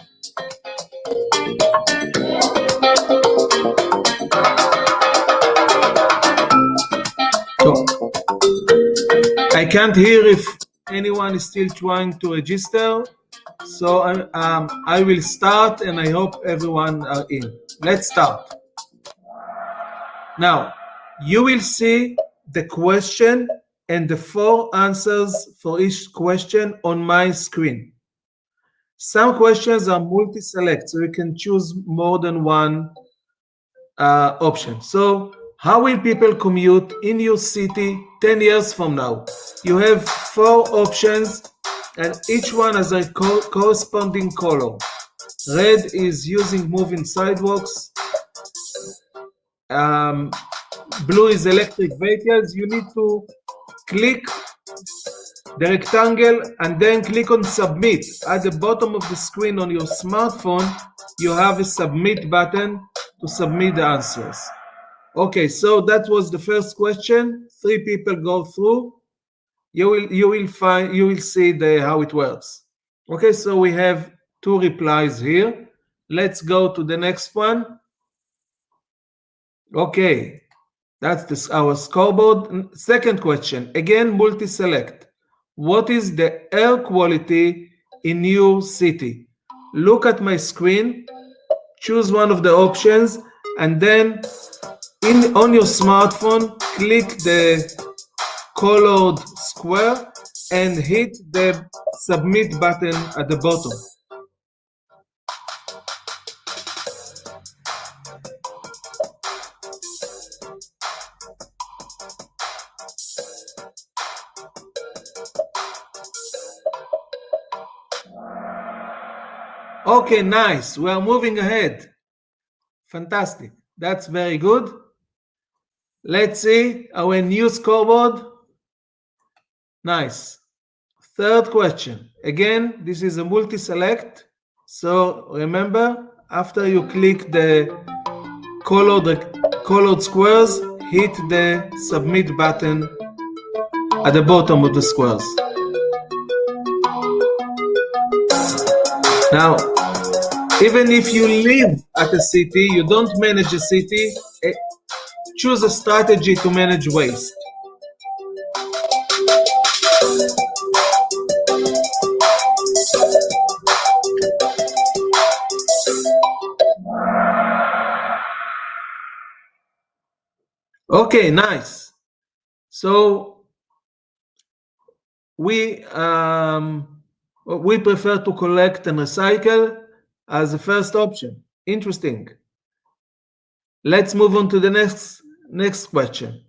I can't hear if anyone is still trying to register, so I will start and I hope everyone are in. Let's start. Now, you will see the question and the 4 answers for each question on my screen. Some questions are multi-select, so you can choose more than one option. So, how will people commute in your city 10 years from now? You have 4 options and each one has a corresponding color. Red is using moving sidewalks. Blue is electric vehicles. You need to click the rectangle and then click on submit. At the bottom of the screen on your smartphone, you have a submit button to submit the answers. Okay, so that was the first question. 3 people go through. You will see how it works. Okay, so we have 2 replies here. Let's go to the next one. Okay, that's our scoreboard. Second question, again multi-select. What is the air quality in your city? Look at my screen, choose one of the options, and then on your smartphone, click the colored square and hit the submit button at the bottom. Okay, nice. We are moving ahead. Fantastic. That's very good. Let's see our new scoreboard. Nice. Third question. Again, this is a multi-select. So remember, after you click the colored squares, hit the submit button at the bottom of the squares. Now, even if you live at a city, you don't manage a city, choose a strategy to manage waste. Okay, nice. So we prefer to collect and recycle as the first option. Interesting. Let's move on to the next question.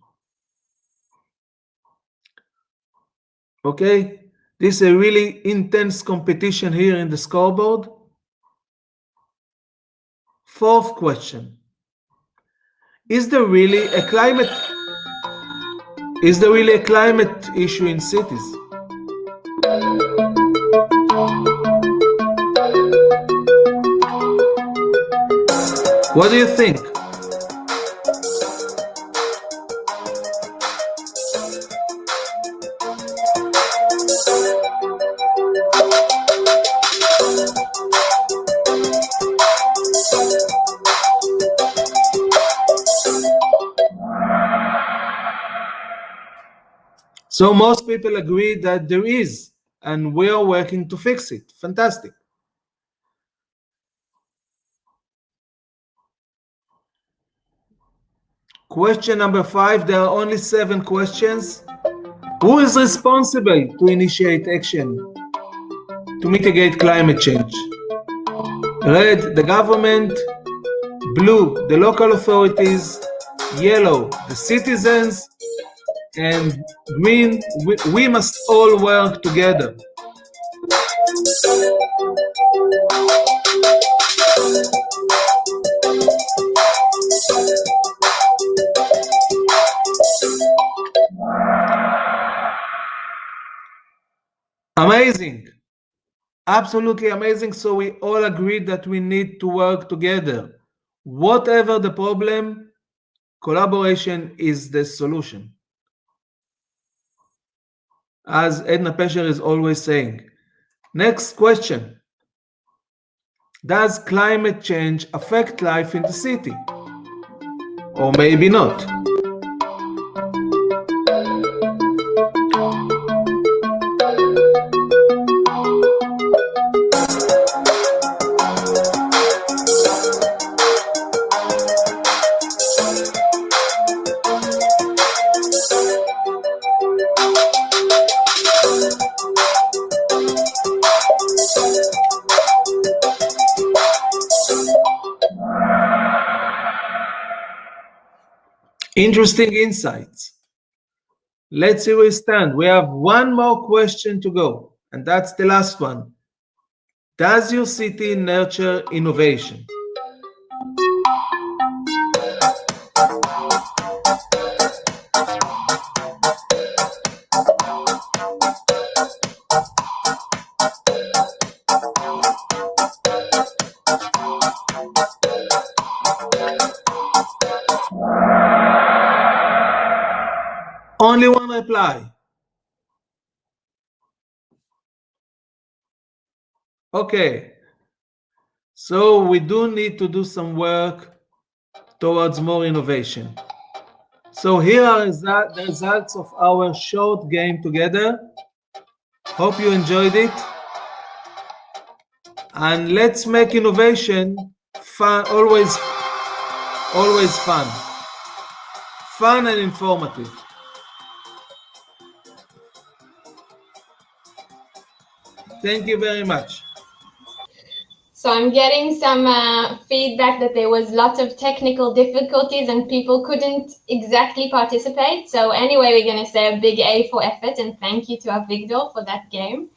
Okay, this is a really intense competition here in the scoreboard. Fourth question. Is there really a climate issue in cities? What do you think? So most people agree that there is, and we are working to fix it. Fantastic. Question number 5, there are only 7 questions. Who is responsible to initiate action to mitigate climate change? Red, the government. Blue, the local authorities. Yellow, the citizens. And green, we must all work together. Amazing. Absolutely amazing. So we all agreed that we need to work together. Whatever the problem, collaboration is the solution. As Edna Pesher is always saying. Next question. Does climate change affect life in the city? Or maybe not. Interesting insights. Let's see where we stand. We have one more question to go, and that's the last one. Does your city nurture innovation? Only one reply. Okay. So we do need to do some work towards more innovation. So here are the results of our short game together. Hope you enjoyed it. And let's make innovation fun, always fun. Fun and informative. Thank you very much. So I'm getting some feedback that there was lots of technical difficulties and people couldn't exactly participate. So anyway, we're going to say a big A for effort and thank you to Avigdor for that game.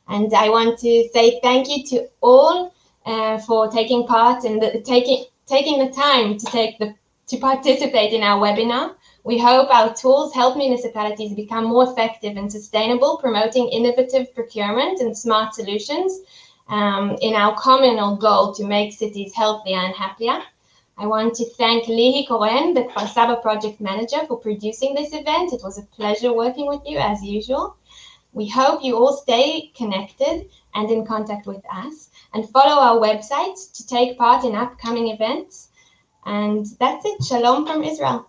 And I want to say thank you to all for taking part and taking the time to participate in our webinar. We hope our tools help municipalities become more effective and sustainable, promoting innovative procurement and smart solutions. in our common goal to make cities healthier and happier. I want to thank Lihi Koren, the Kfar Saba project manager, for producing this event. It was a pleasure working with you as usual. We hope you all stay connected and in contact with us, and follow our website to take part in upcoming events. And that's it. Shalom from Israel.